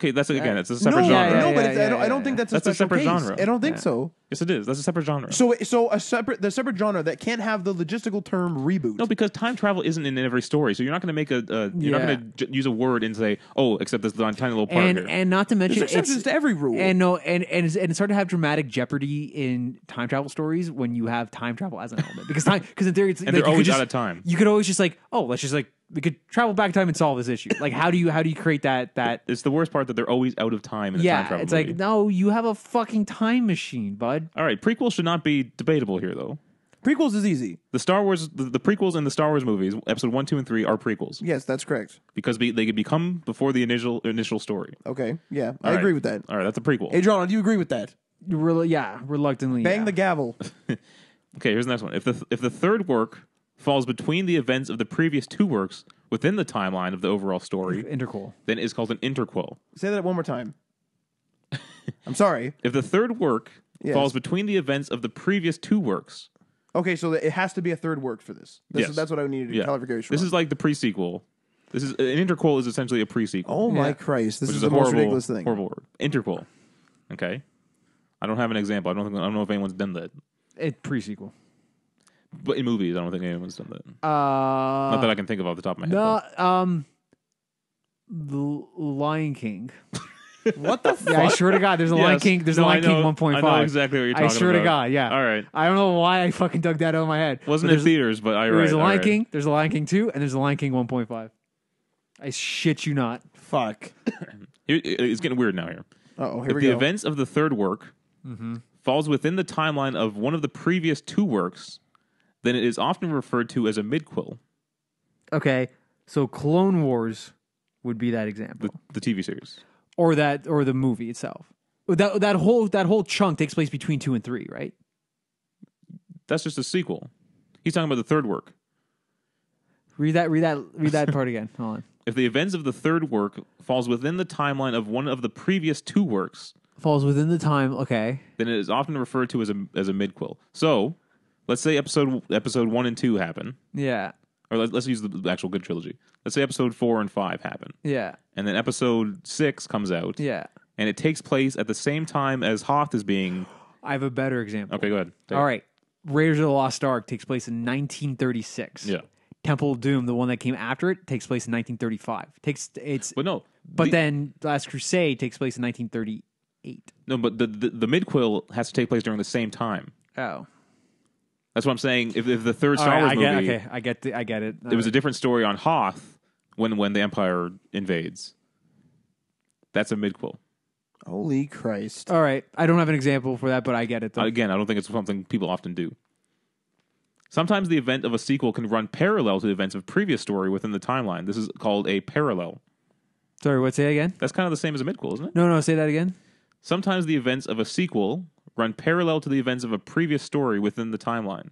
Okay, it's a separate genre. I don't think that's a separate genre. I don't think so. Yes, it is. That's a separate genre. So the separate genre that can't have the logistical term reboot. No, because time travel isn't in every story, so you're not going to make you're not going to use a word and say, oh, except this tiny little part here. And not to mention, there's exceptions to every rule. And it's hard to have dramatic jeopardy in time travel stories when you have time travel as an element because in theory it's and they're always out of time. You could always just let's just we could travel back in time and solve this issue. Like how do you create that? It's the worst part that they're always out of time in a time travel it's movie. like no, you have a fucking time machine, bud. All right, prequels should not be debatable here, though. Prequels is easy. The Star Wars, the prequels in the Star Wars movies, episode 1, 2, and 3 are prequels. Yes, that's correct. Because they could become before the initial story. Okay, yeah, I agree with that. All right, that's a prequel. Hey, John, do you agree with that? Reluctantly. Bang the gavel. Okay, here's the next one. If the third work falls between the events of the previous two works within the timeline of the overall story, interquel, then it's called an interquel. Say that one more time. I'm sorry. If the third work falls between the events of the previous two works. Okay, so it has to be a third work for this. That's what I needed to clarification. This is like the pre-sequel. This is an interquel is essentially a pre-sequel. Oh my Christ! This is the most ridiculous thing. Horrible word. Interquel. Okay. I don't have an example. I don't know if anyone's done that. It's pre-sequel. But in movies, I don't think anyone's done that. Not that I can think of off the top of my head. No, The Lion King. What the fuck? Yeah, I swear to God, there's a Lion King. There's a Lion King 1.5. I know exactly what you're talking about. I swear to God, yeah. All right. I don't know why I fucking dug that out of my head. Wasn't in theaters, but there's a Lion King. There's a Lion King 2, and there's a Lion King 1.5. I shit you not. Fuck. It's getting weird now here. Uh-oh, here we go. go. The events of the third work falls within the timeline of one of the previous two works, then it is often referred to as a midquel. Okay, so Clone Wars would be that example. The TV series. Or the movie itself. That whole chunk takes place between 2 and 3, right? That's just a sequel. He's talking about the third work. Read that part again. Hold on. If the events of the third work falls within the timeline of one of the previous two works, Falls within the time. Okay. then it is often referred to as a midquel. So, let's say episode 1 and 2 happen, Yeah. or let's use the actual good trilogy. Let's say episode 4 and 5 happen, Yeah. and then episode 6 comes out, Yeah. and it takes place at the same time as Hoth is being. I have a better example. Okay, go ahead. All right. Raiders of the Lost Ark takes place in 1936. Yeah, Temple of Doom, the one that came after it, takes place in 1935. but no, Then Last Crusade takes place in 1938. no, but the midquel has to take place during the same time. Oh. That's what I'm saying. If the third All Star right, Wars movie, okay, I get it. it was a different story on Hoth when the Empire invades. That's a midquel. Holy Christ. All right. I don't have an example for that, but I get it, though. Again, I don't think it's something people often do. Sometimes the event of a sequel can run parallel to the events of previous story within the timeline. This is called a parallel. Sorry, what? Say that again? That's kind of the same as a midquel, isn't it? No, say that again. Sometimes the events of a sequel run parallel to the events of a previous story within the timeline.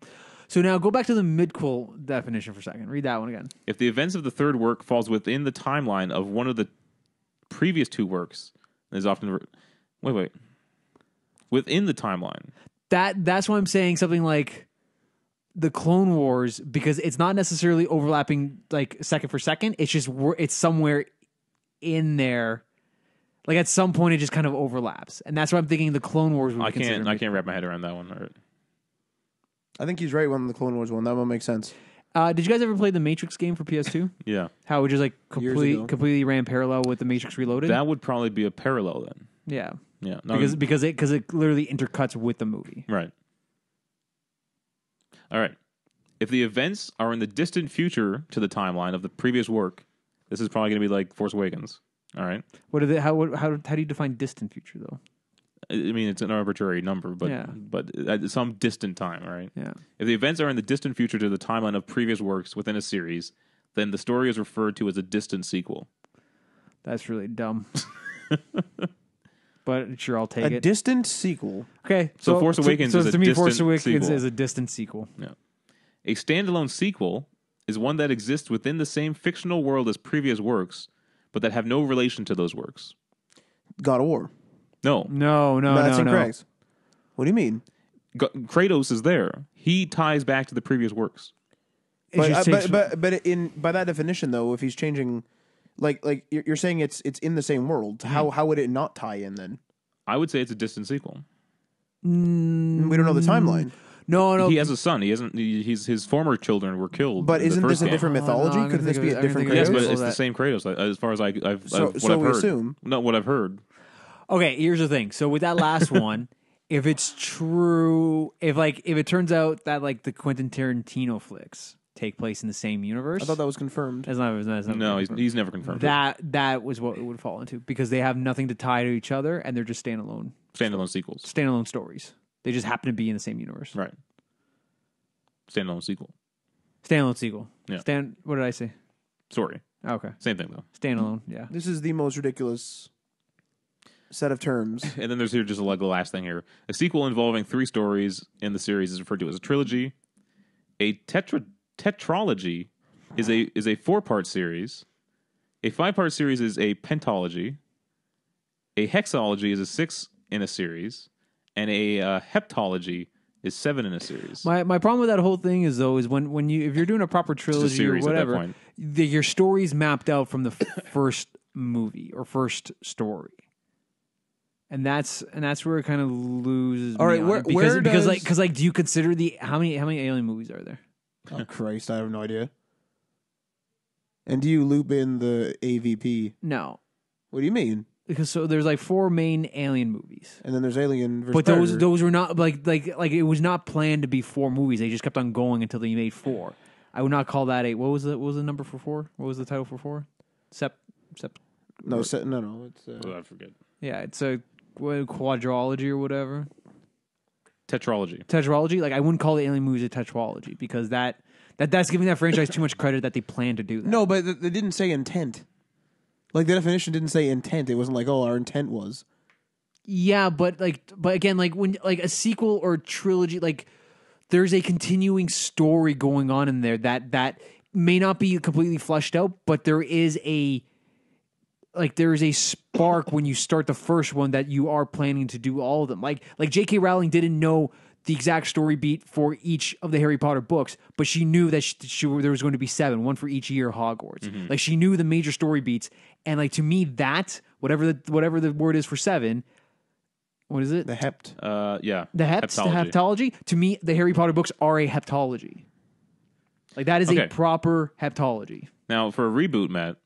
So now go back to the midquel definition for a second. Read that one again. If the events of the third work falls within the timeline of one of the previous two works, there's often within the timeline. That's why I'm saying something like the Clone Wars, because it's not necessarily overlapping like second for second. It's just it's somewhere in there. Like at some point, it just kind of overlaps, and that's why I'm thinking the Clone Wars. I can't wrap my head around that one. All right. I think he's right on the Clone Wars one. That one makes sense. Did you guys ever play the Matrix game for PS2? Yeah. How it just like Years ago. completely ran parallel with the Matrix Reloaded? That would probably be a parallel then. Yeah. Yeah. No, Because it literally intercuts with the movie. Right. All right. If the events are in the distant future to the timeline of the previous work, this is probably going to be like Force Awakens. All right. How do you define distant future though? I mean, it's an arbitrary number, but Yeah. but at some distant time, all right? Yeah. If the events are in the distant future to the timeline of previous works within a series, then the story is referred to as a distant sequel. That's really dumb. But sure, I'll take A it. distant sequel. Okay. So Force Awakens so is a to me, Force distant Awakens sequel. is a distant sequel. Yeah. A standalone sequel is one that exists within the same fictional world as previous works, but that have no relation to those works. God of War. No. No. That's incorrect. What do you mean? Kratos is there. He ties back to the previous works. It just takes- But by that definition though, if he's changing, like you're saying it's in the same world, how would it not tie in then? I would say it's a distant sequel. We don't know the timeline. no. He has a son. He hasn't. His former children were killed. But in the isn't first this a game. different mythology? I'm gonna Couldn't this think be of a it- different I'm gonna Yes, think but of Kratos? it's that. the same Kratos. As far as I've So what I've we heard. assume. No, what I've heard. Okay, here's the thing. So with that last one, if it's true, if it turns out that like the Quentin Tarantino flicks take place in the same universe, I thought that was confirmed. that's not No, confirmed. he's never confirmed. it. That was what it would fall into because they have nothing to tie to each other and they're just standalone Standalone stories. They just happen to be in the same universe. Right. Standalone sequel. Standalone sequel. Yeah. What did I say? Story. Okay. Same thing though. Standalone. Yeah. This is the most ridiculous set of terms. And then there's here just like the last thing here. A sequel involving 3 stories in the series is referred to as a trilogy. A tetralogy is a 4-part series. A 5-part series is a pentalogy. A hexalogy is a 6 in a series, and a heptalogy is 7 in a series. My problem with that whole thing is when you if you're doing a proper trilogy series or at that whatever, point. your story's mapped out from the first movie or first story. And that's where it kind of loses. All right, me on where- it. Because where because does- do you consider how many alien movies are there? Oh Christ, I have no idea. And do you loop in the AVP? No, What do you mean? because so there's like 4 main alien movies, And then there's Alien versus but Predator. those were not like it was not planned to be 4 movies. They just kept on going until they made 4. I would not call that a what was the number for 4? What was the title for 4? No, it's I forget. Yeah, it's a quadrology or whatever. Tetralogy. Tetralogy. Like I wouldn't call the alien movies a tetralogy because that's giving that franchise too much credit that they plan to do that. No, but they didn't say intent. Like the definition didn't say intent. It wasn't like, oh, our intent was. Yeah, but again, like when like a sequel or trilogy, like there's a continuing story going on in there that may not be completely fleshed out, but there is a spark when you start the first one that you are planning to do all of them. Like J.K. Rowling didn't know the exact story beat for each of the Harry Potter books, but she knew that there was going to be 7, one for each year of Hogwarts. Like she knew the major story beats, and like to me that whatever the word is for 7. What is it? The hept. Yeah. The heptology. To me, the Harry Potter books are a heptology. Like that is a proper heptology. Now, for a reboot, Matt,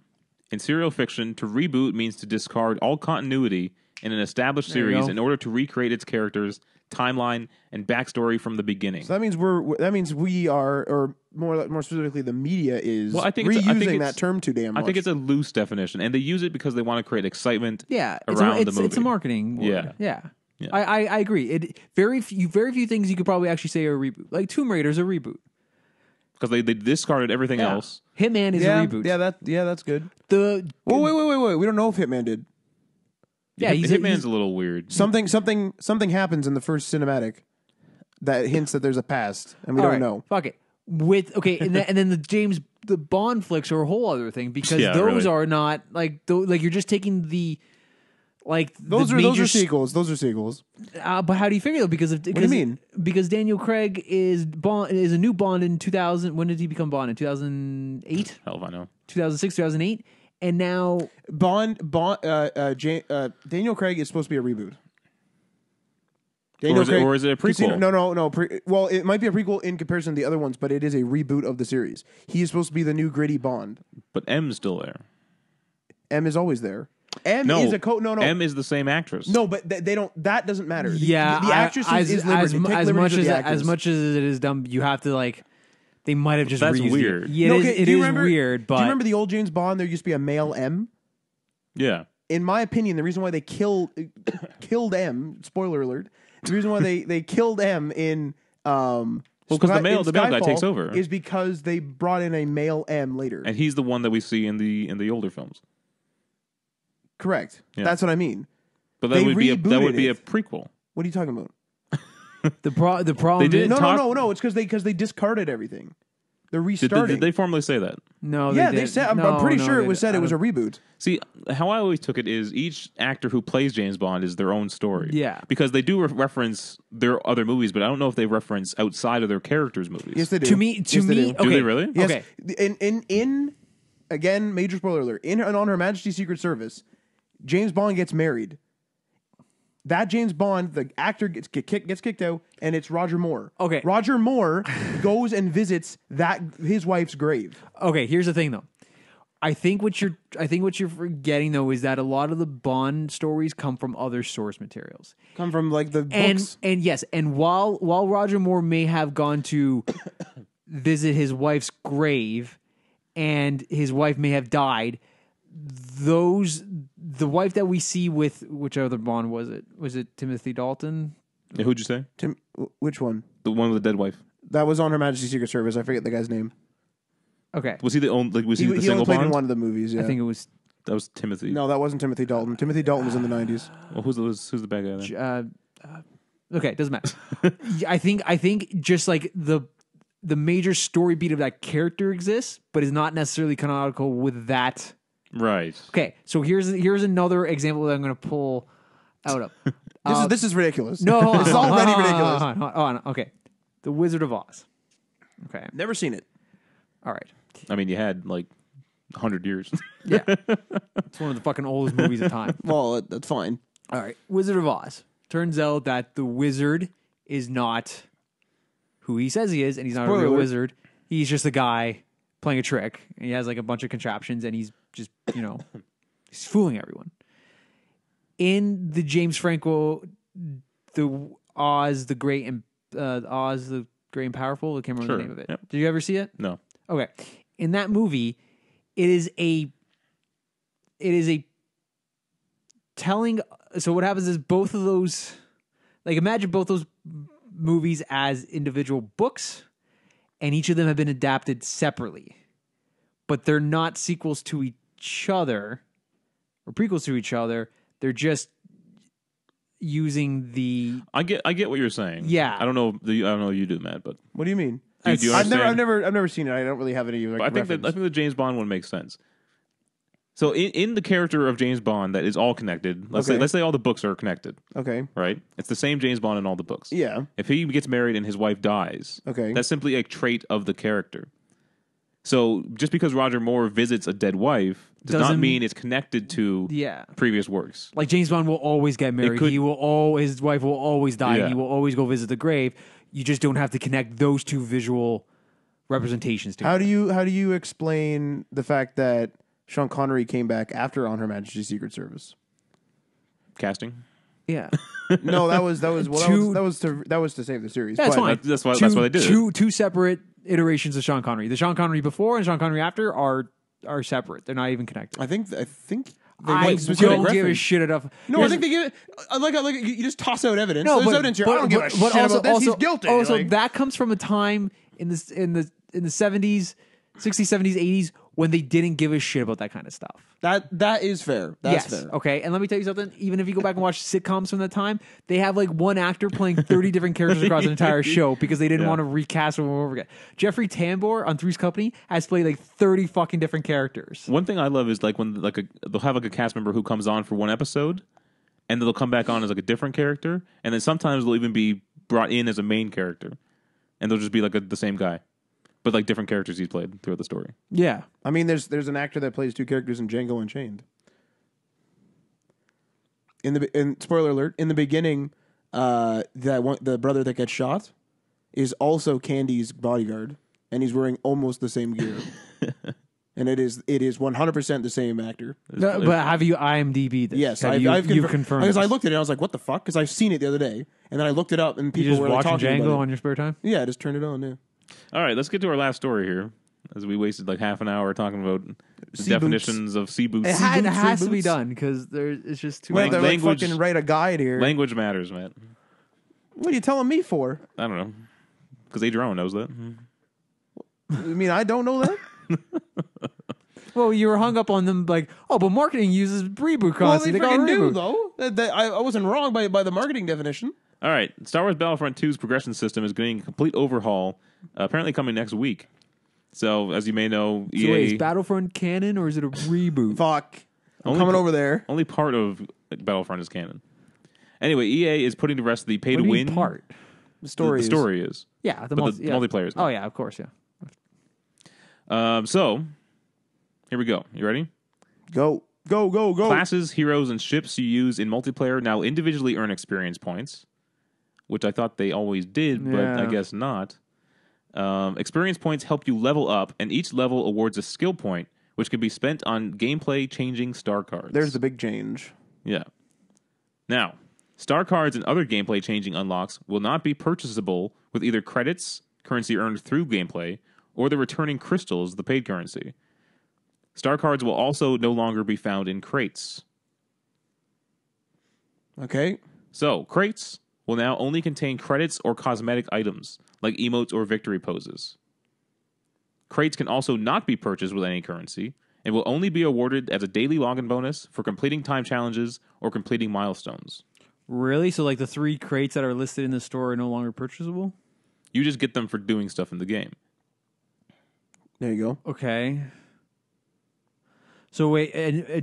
in serial fiction, to reboot means to discard all continuity in an established series in order to recreate its characters, timeline, and backstory from the beginning. So that means we are, or more specifically, the media is reusing that term too damn much. I think it's a loose definition, and they use it because they want to create excitement. Yeah, around the movie. It's a marketing word. Yeah. I agree. Very few things you could probably actually say are a reboot. Like Tomb Raider is a reboot because they discarded everything else. Hitman is a reboot. Yeah, that's good. Wait. We don't know if Hitman did. Yeah, Hitman's a little weird. Something happens in the first cinematic that hints that there's a past, and we don't know. Fuck it. And then the Bond flicks are a whole other thing because those are not like you're just taking the. Like those are sequels. Those are sequels. But how do you figure though? What do you mean? Because Daniel Craig is a new Bond in 2000. When did he become Bond? In 2008? Hell if I know. 2006, 2008, and now Daniel Craig is supposed to be a reboot. Or is it a prequel? No. Well, it might be a prequel in comparison to the other ones, but it is a reboot of the series. He is supposed to be the new gritty Bond. But M's still there. M is always there. M is the same actress. No, but they don't. That doesn't matter. Yeah, the actress is liberty. As much as it is dumb, you have to like. They might have just. That's weird. Yeah, it is weird. But do you remember the old James Bond? There used to be a male M. Yeah. In my opinion, the reason why they killed M. Spoiler alert. The reason why they killed M in because the male guy takes over is because they brought in a male M later, and he's the one that we see in the older films. Correct. Yeah. That's what I mean. But that would be a prequel. What are you talking about? The problem. They didn't no. It's because they discarded everything. They're restarting. Did they formally say that? No. They said. I'm pretty sure it was said it was a reboot. See, how I always took it is each actor who plays James Bond is their own story. Yeah. Because they do reference their other movies, but I don't know if they reference outside of their characters' movies. Yes, they do. To me, okay. Do they really? Yes. Okay. In again, major spoiler alert. On Her Majesty's Secret Service, James Bond gets married. That James Bond, the actor gets kicked out, and it's Roger Moore. Okay. Roger Moore goes and visits his wife's grave. Okay, here's the thing though. I think what you're forgetting though is that a lot of the Bond stories come from other source materials. Come from like the books. And yes, and while Roger Moore may have gone to visit his wife's grave and his wife may have died, the wife that we see with which other Bond was it? Was it Timothy Dalton? Yeah, who'd you say? Which one? The one with the dead wife. That was on Her Majesty's Secret Service. I forget the guy's name. Okay. Was he the only? Like, was he the he single only played Bond? in one of the movies. Yeah. I think it was. That was Timothy. No, that wasn't Timothy Dalton. Timothy Dalton was in the 90s. Well, who's the bad guy then? Okay, doesn't matter. I think just like the major story beat of that character exists, but is not necessarily canonical with that. Right. Okay, so here's another example that I'm going to pull out of. This is ridiculous. No, hold on, this is already ridiculous. Hold on. Okay, The Wizard of Oz. Okay, Never seen it. all right. I mean, you had like 100 years. Yeah, it's one of the fucking oldest movies of time. Well, that's fine. All right, Wizard of Oz. Turns out that the wizard is not who he says he is, and he's not a real wizard. He's just a guy playing a trick, and he has like a bunch of contraptions, and he's just, he's fooling everyone. In the James Franco, the Oz the Great and Oz the Great and Powerful, I can't remember the name of it. Yep. Did you ever see it? No. Okay. In that movie, it is a telling. So what happens is both of those, like imagine both those movies as individual books, and each of them have been adapted separately, but they're not sequels to each other or prequels to each other. They're just using the. I get what you're saying. Yeah. I don't know you do, Matt, but What do you mean? do you I've understand? never seen it. I don't really have any. Like, I think the James Bond one makes sense. So in the character of James Bond that is all connected. Let's say all the books are connected. Okay. Right? It's the same James Bond in all the books. Yeah. If he gets married and his wife dies, Okay. that's simply a trait of the character. So just because Roger Moore visits a dead wife does not mean it's connected to previous works. Like James Bond will always get married. His wife will always die. Yeah. And he will always go visit the grave. You just don't have to connect those two visual representations together. How do you explain the fact that Sean Connery came back after On Her Majesty's Secret Service? Casting? Yeah. No, that was to save the series. That's fine. That's why they did it. Two separate iterations of Sean Connery. The Sean Connery before and Sean Connery after are separate. They're not even connected. I think they I make specific don't give a reference. shit enough. No, I think they give it like you just toss out evidence. No, There's but, evidence here. but, I don't give a but shit also, about this. also, He's guilty. Also, like, that comes from a time in the 70s, 60s, 70s, 80s when they didn't give a shit about that kind of stuff. that is fair. That's yes. fair. Okay. And let me tell you something. Even if you go back and watch sitcoms from that time, they have like one actor playing 30 different characters across an entire show because they didn't want to recast them over again. Jeffrey Tambor on Three's Company has played like 30 fucking different characters. One thing I love is like when they'll have like a cast member who comes on for one episode, and then they'll come back on as like a different character, and then sometimes they'll even be brought in as a main character, and they'll just be like the same guy, but like different characters he's played throughout the story. Yeah. I mean, there's an actor that plays two characters in Django Unchained. In spoiler alert, in the beginning, the brother that gets shot is also Candy's bodyguard, and he's wearing almost the same gear. And it is 100% the same actor. No, but have you IMDb this? Yes, you've confirmed because I this? looked at it and I was like, "What the fuck?" Because I've seen it the other day, and then I looked it up, and You people just were like, watching talking Django about on your spare time? it. Yeah, just turn it on. Yeah. All right, let's get to our last story here, as we wasted like half an hour talking about the Sea definitions of sea boots. It has to be done because it's just too Well, much. they're Language- fucking write a guide here. Language matters, man. What are you telling me for? I don't know, because Adrian knows that. I mean, I don't know that. Well, you were hung up on them like, oh, but marketing uses reboot Well, constantly. they got freaking do, reboot. though. I wasn't wrong by the marketing definition. All right, Star Wars Battlefront 2's progression system is getting a complete overhaul, apparently coming next week. So, as you may know, So wait, is EA Battlefront canon or is it a reboot? Fuck. I'm Only coming pa- over there. only part of Battlefront is canon. Anyway, EA is putting the rest of the What do you pay-to-win mean part? The story. The story is. Yeah, But the multiplayer is Oh not. yeah, of course, yeah. So, here we go. You ready? Go. Classes, heroes, and ships you use in multiplayer now individually earn experience points, which I thought they always did, but I Yeah. guess not. Experience points help you level up, and each level awards a skill point, which can be spent on gameplay-changing star cards. There's the big change. Yeah. Now, star cards and other gameplay-changing unlocks will not be purchasable with either credits, currency earned through gameplay, or the returning crystals, the paid currency. Star cards will also no longer be found in crates. Okay. So, crates will now only contain credits or cosmetic items, like emotes or victory poses. Crates can also not be purchased with any currency, and will only be awarded as a daily login bonus for completing time challenges or completing milestones. Really? So like the 3 crates that are listed in the store are no longer purchasable? You just get them for doing stuff in the game. There you go. Okay. So wait,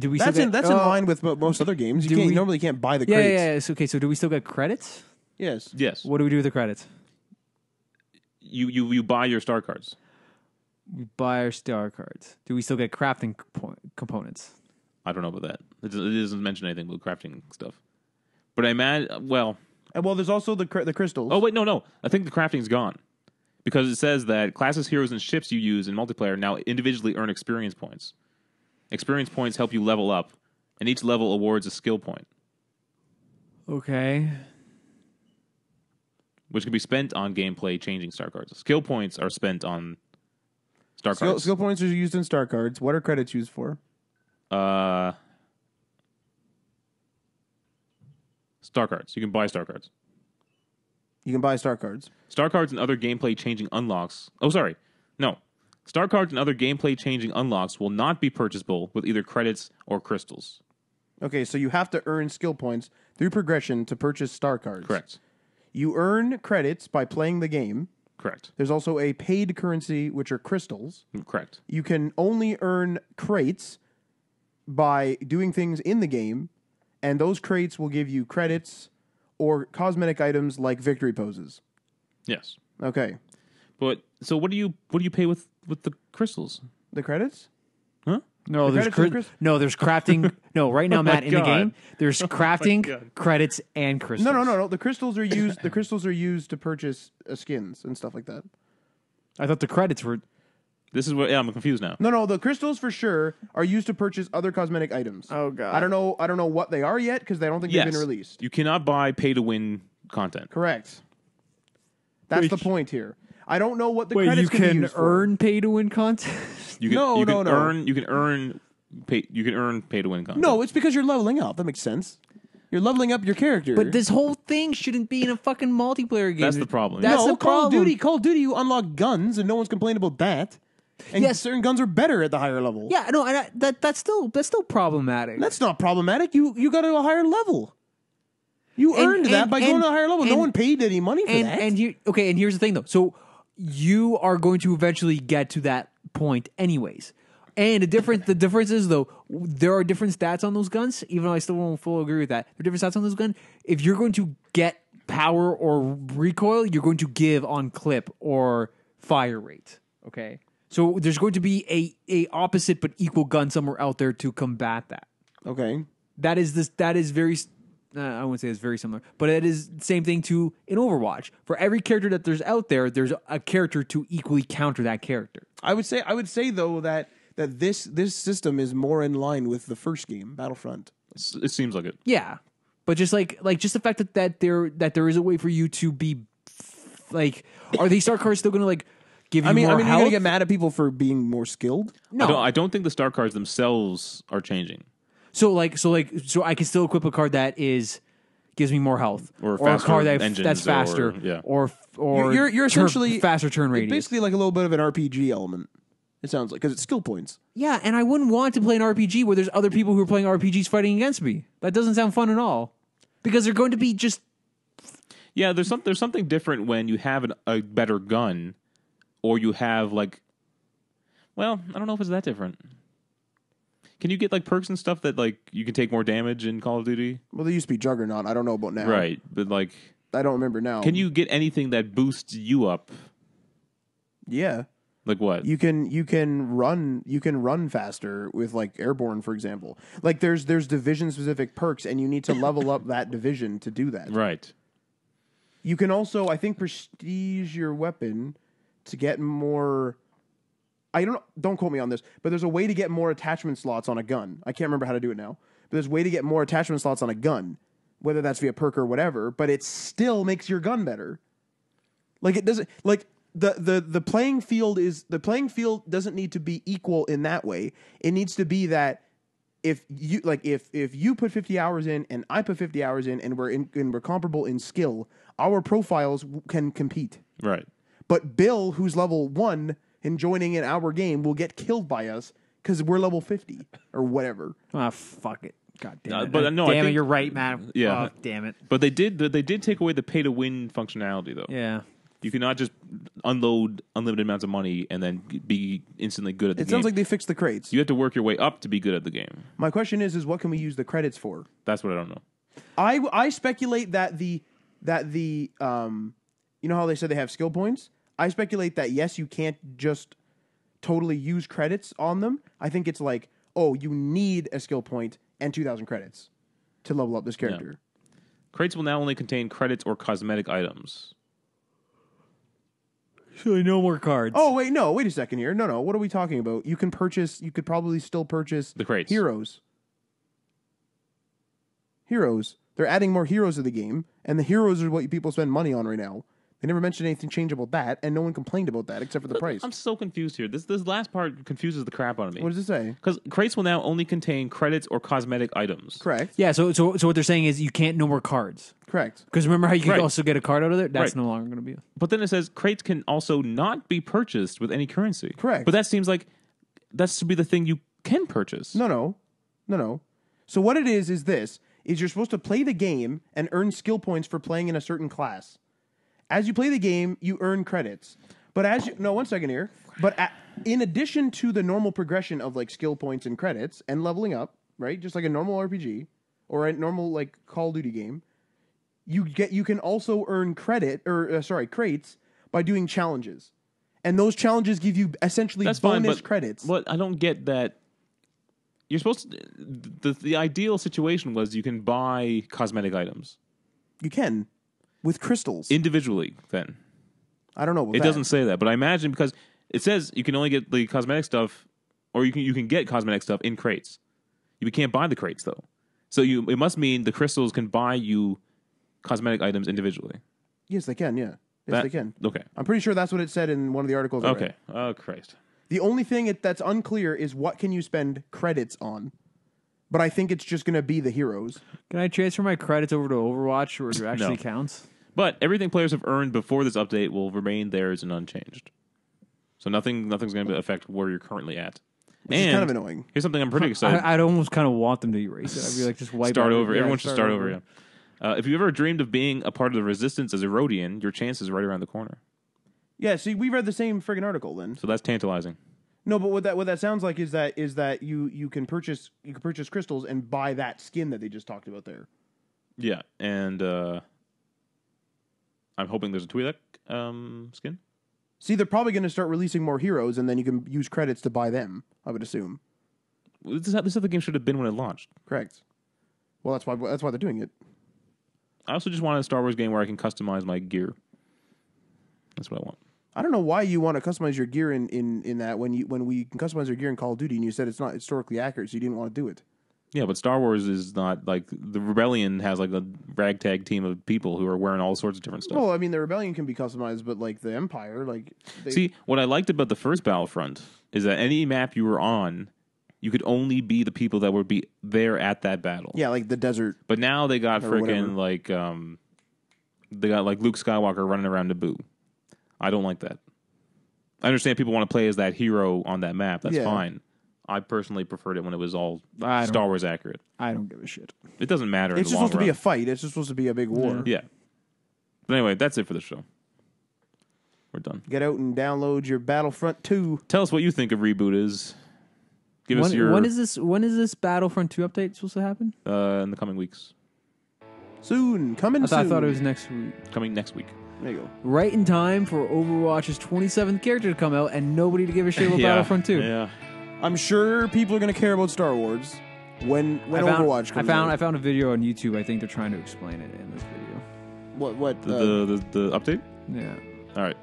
do we That's still in get, line with most other games. Do You we- normally can't buy the Yeah, crates. yeah, yeah. So, okay, so do we still get credits? Yes. Yes. What do we do with the credits? You buy your star cards. We buy our star cards. Do we still get crafting components? I don't know about that. It doesn't mention anything about crafting stuff. But I imagine, well... Well, there's also the crystals. Oh, wait, no. I think the crafting's gone. Because it says that classes, heroes, and ships you use in multiplayer now individually earn experience points. Experience points help you level up, and each level awards a skill point, Okay. which can be spent on gameplay changing star cards. Skill points are spent on star cards. Skill points are used in star cards. What are credits used for? Star cards. You can buy star cards. You can buy star cards. Star cards and other gameplay changing unlocks. Oh, sorry. No. Star cards and other gameplay changing unlocks will not be purchasable with either credits or crystals. Okay, so you have to earn skill points through progression to purchase star cards. Correct. You earn credits by playing the game. Correct. There's also a paid currency, which are crystals. Correct. You can only earn crates by doing things in the game, and those crates will give you credits or cosmetic items like victory poses. Yes. Okay. But so what do you pay with the crystals? The credits? Huh? No, The there's credits are there's crafting. No, right now, Matt, in the God. game, there's crafting, God. credits, and crystals. No. The crystals are used. The crystals are used to purchase skins and stuff like that. I thought the credits were. This is what I'm confused now. No. The crystals for sure are used to purchase other cosmetic items. Oh, God. I don't know what they are yet because I don't think Yes. they've been released. You cannot buy pay to win content. Correct. That's Wait. the point here. I don't know what the Wait, credits you can be can used for. earn pay to win content? You can, No, you can no. earn you can earn pay to win content. No, it's because you're leveling up. That makes sense. You're leveling up your character. But this whole thing shouldn't be in a fucking multiplayer game. That's the problem. That's no, the Call of problem. Duty. Call of Duty, you unlock guns, and no one's complained about that. And Yes. certain guns are better at the higher level. Yeah, no, and that's still problematic. That's not problematic. You got to a higher level. You And- earned that and- by going and- to a higher level. No and- one paid any money for that. And here's the thing though. So you are going to eventually get to that point anyways. And the difference is though, there are different stats on those guns, even though I still won't fully agree with that. There are different stats on those guns. If you're going to get power or recoil, you're going to give on clip or fire rate. Okay. So there's going to be a opposite but equal gun somewhere out there to combat that. Okay. That is very I wouldn't say it's very similar, but it is the same thing to in Overwatch. For every character that there's out there, there's a character to equally counter that character. I would say though that this system is more in line with the first game, Battlefront. It seems like it. Yeah, but just like just the fact that there is a way for you to be like, are these star cards still going to like give you more you're health? gonna get mad at people for being more skilled. No, I don't think the star cards themselves are changing. So I can still equip a card that gives me more health, Or a faster card that's engines, faster, or- yeah. or You're essentially faster turn It's radius. basically like a little bit of an RPG element. It sounds like because it's skill points. Yeah, and I wouldn't want to play an RPG where there's other people who are playing RPGs fighting against me. That doesn't sound fun at all. Because they're going to be just Yeah, there's something different when you have a better gun, or you have like, well, I don't know if it's that different. Can you get like perks and stuff that like you can take more damage in Call of Duty? Well, they used to be Juggernaut. I don't know about now. Right, but like, I don't remember now. can you get anything that boosts you up? Yeah. Like what? You can run faster with like airborne, for example. Like there's division specific perks, and you need to level up that division to do that. Right. You can also, I think, prestige your weapon to get more. Don't quote me on this, but there's a way to get more attachment slots on a gun. I can't remember how to do it now, but there's a way to get more attachment slots on a gun, whether that's via perk or whatever. But it still makes your gun better. Like it doesn't like. The playing field doesn't need to be equal in that way. It needs to be that if you put 50 hours in and I put 50 hours in and we're comparable in skill, our profiles can compete. Right. But Bill, who's level 1 and joining in our game, will get killed by us because we're level 50 or whatever. fuck it. God damn it. but no, I damn it, think- you're right, man. Yeah. Oh, damn it. But they did take away the pay to win functionality though. Yeah. You cannot just unload unlimited amounts of money and then be instantly good at the It game. sounds like they fixed the crates. You have to work your way up to be good at the game. My question is what can we use the credits for? That's what I don't know. I speculate that the you know how they said they have skill points? I speculate that yes, you can't just totally use credits on them. I think it's like, oh, you need a skill point and 2,000 credits to level up this character. Crates will now only contain credits or cosmetic items. So no more cards. Oh wait a second here. No, what are we talking about? You could probably still purchase The crates. Heroes. They're adding more heroes to the game, and the heroes are what people spend money on right now. They never mentioned anything change about that, and no one complained about that except for the price. I'm so confused here. This last part confuses the crap out of me. What does it say? Because crates will now only contain credits or cosmetic items. Correct. Yeah, so what they're saying is you can't no more cards. Correct. Because remember how you can Right. also get a card out of there? That's Right. no longer going to be. But then it says crates can also not be purchased with any currency. Correct. But that seems like that's to be the thing you can purchase. No. So what it is this, is you're supposed to play the game and earn skill points for playing in a certain class. As you play the game, you earn credits. But as you... No, 1 second here. But in addition to the normal progression of like skill points and credits and leveling up, right? Just like a normal RPG or a normal like Call of Duty game, you can also earn crates by doing challenges. And those challenges give you essentially bonus credits. But I don't get that. You're supposed to... The ideal situation was you can buy cosmetic items. You can. With crystals. Individually, then. I don't know about It that. doesn't say that, but I imagine because it says you can only get the cosmetic stuff, or you can get cosmetic stuff in crates. You can't buy the crates, though. So it must mean the crystals can buy you cosmetic items individually. Yes, they can, yeah. Yes, they can. Okay. I'm pretty sure that's what it said in one of the articles I read. Okay. Oh, Christ. The only thing that's unclear is what can you spend credits on. But I think it's just going to be the heroes. Can I transfer my credits over to Overwatch where it actually counts? But everything players have earned before this update will remain theirs and unchanged. So nothing's going to affect where you're currently at. Which is kind of annoying. Here's something I'm pretty excited. I'd almost kind of want them to erase it. I'd be like, just wipe start out. over. Yeah, Everyone should start over. Yeah. If you ever dreamed of being a part of the resistance as a Rhodian, your chance is right around the corner. Yeah, see, we read the same friggin' article then. So that's tantalizing. No, but what that sounds like is that you can purchase crystals and buy that skin that they just talked about there. Yeah, and I'm hoping there's a Twi'lek skin. See, they're probably going to start releasing more heroes, and then you can use credits to buy them. I would assume. This is how the game should have been when it launched. Correct. Well, that's why they're doing it. I also just want a Star Wars game where I can customize my gear. That's what I want. I don't know why you want to customize your gear in that when we can customize your gear in Call of Duty, and you said it's not historically accurate, so you didn't want to do it. Yeah, but Star Wars is not like the Rebellion has like a ragtag team of people who are wearing all sorts of different stuff. Well, I mean, the Rebellion can be customized, but like the Empire, like see, what I liked about the first Battlefront is that any map you were on, you could only be the people that would be there at that battle. Yeah, like the desert. But now they got freaking like they got like Luke Skywalker running around Naboo. I don't like that. I understand people want to play as that hero on that map. That's fine. I personally preferred it when it was all Star Wars accurate. I don't give a shit. It doesn't matter. It's just supposed to be a fight. It's just supposed to be a big war. Yeah. But anyway, that's it for the show. We're done. Get out and download your Battlefront 2. Tell us what you think of Reboot is. Give us your... When is this Battlefront 2 update supposed to happen? In the coming weeks. Soon. Coming soon. I thought it was next week. Coming next week. There you go. Right in time for Overwatch's 27th character to come out and nobody to give a shit about Battlefront 2. Yeah. I'm sure people are going to care about Star Wars when Overwatch comes out. I found a video on YouTube. I think they're trying to explain it in this video. What? The update? Yeah. All right.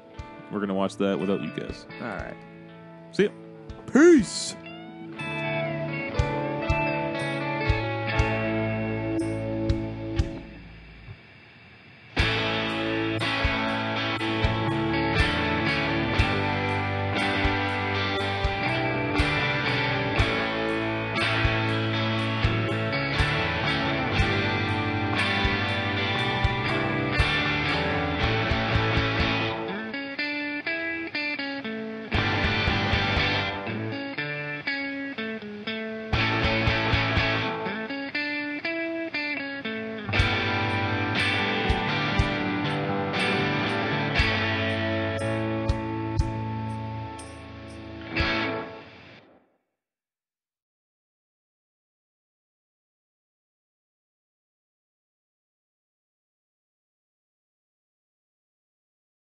We're going to watch that without you guys. All right. See ya. Peace.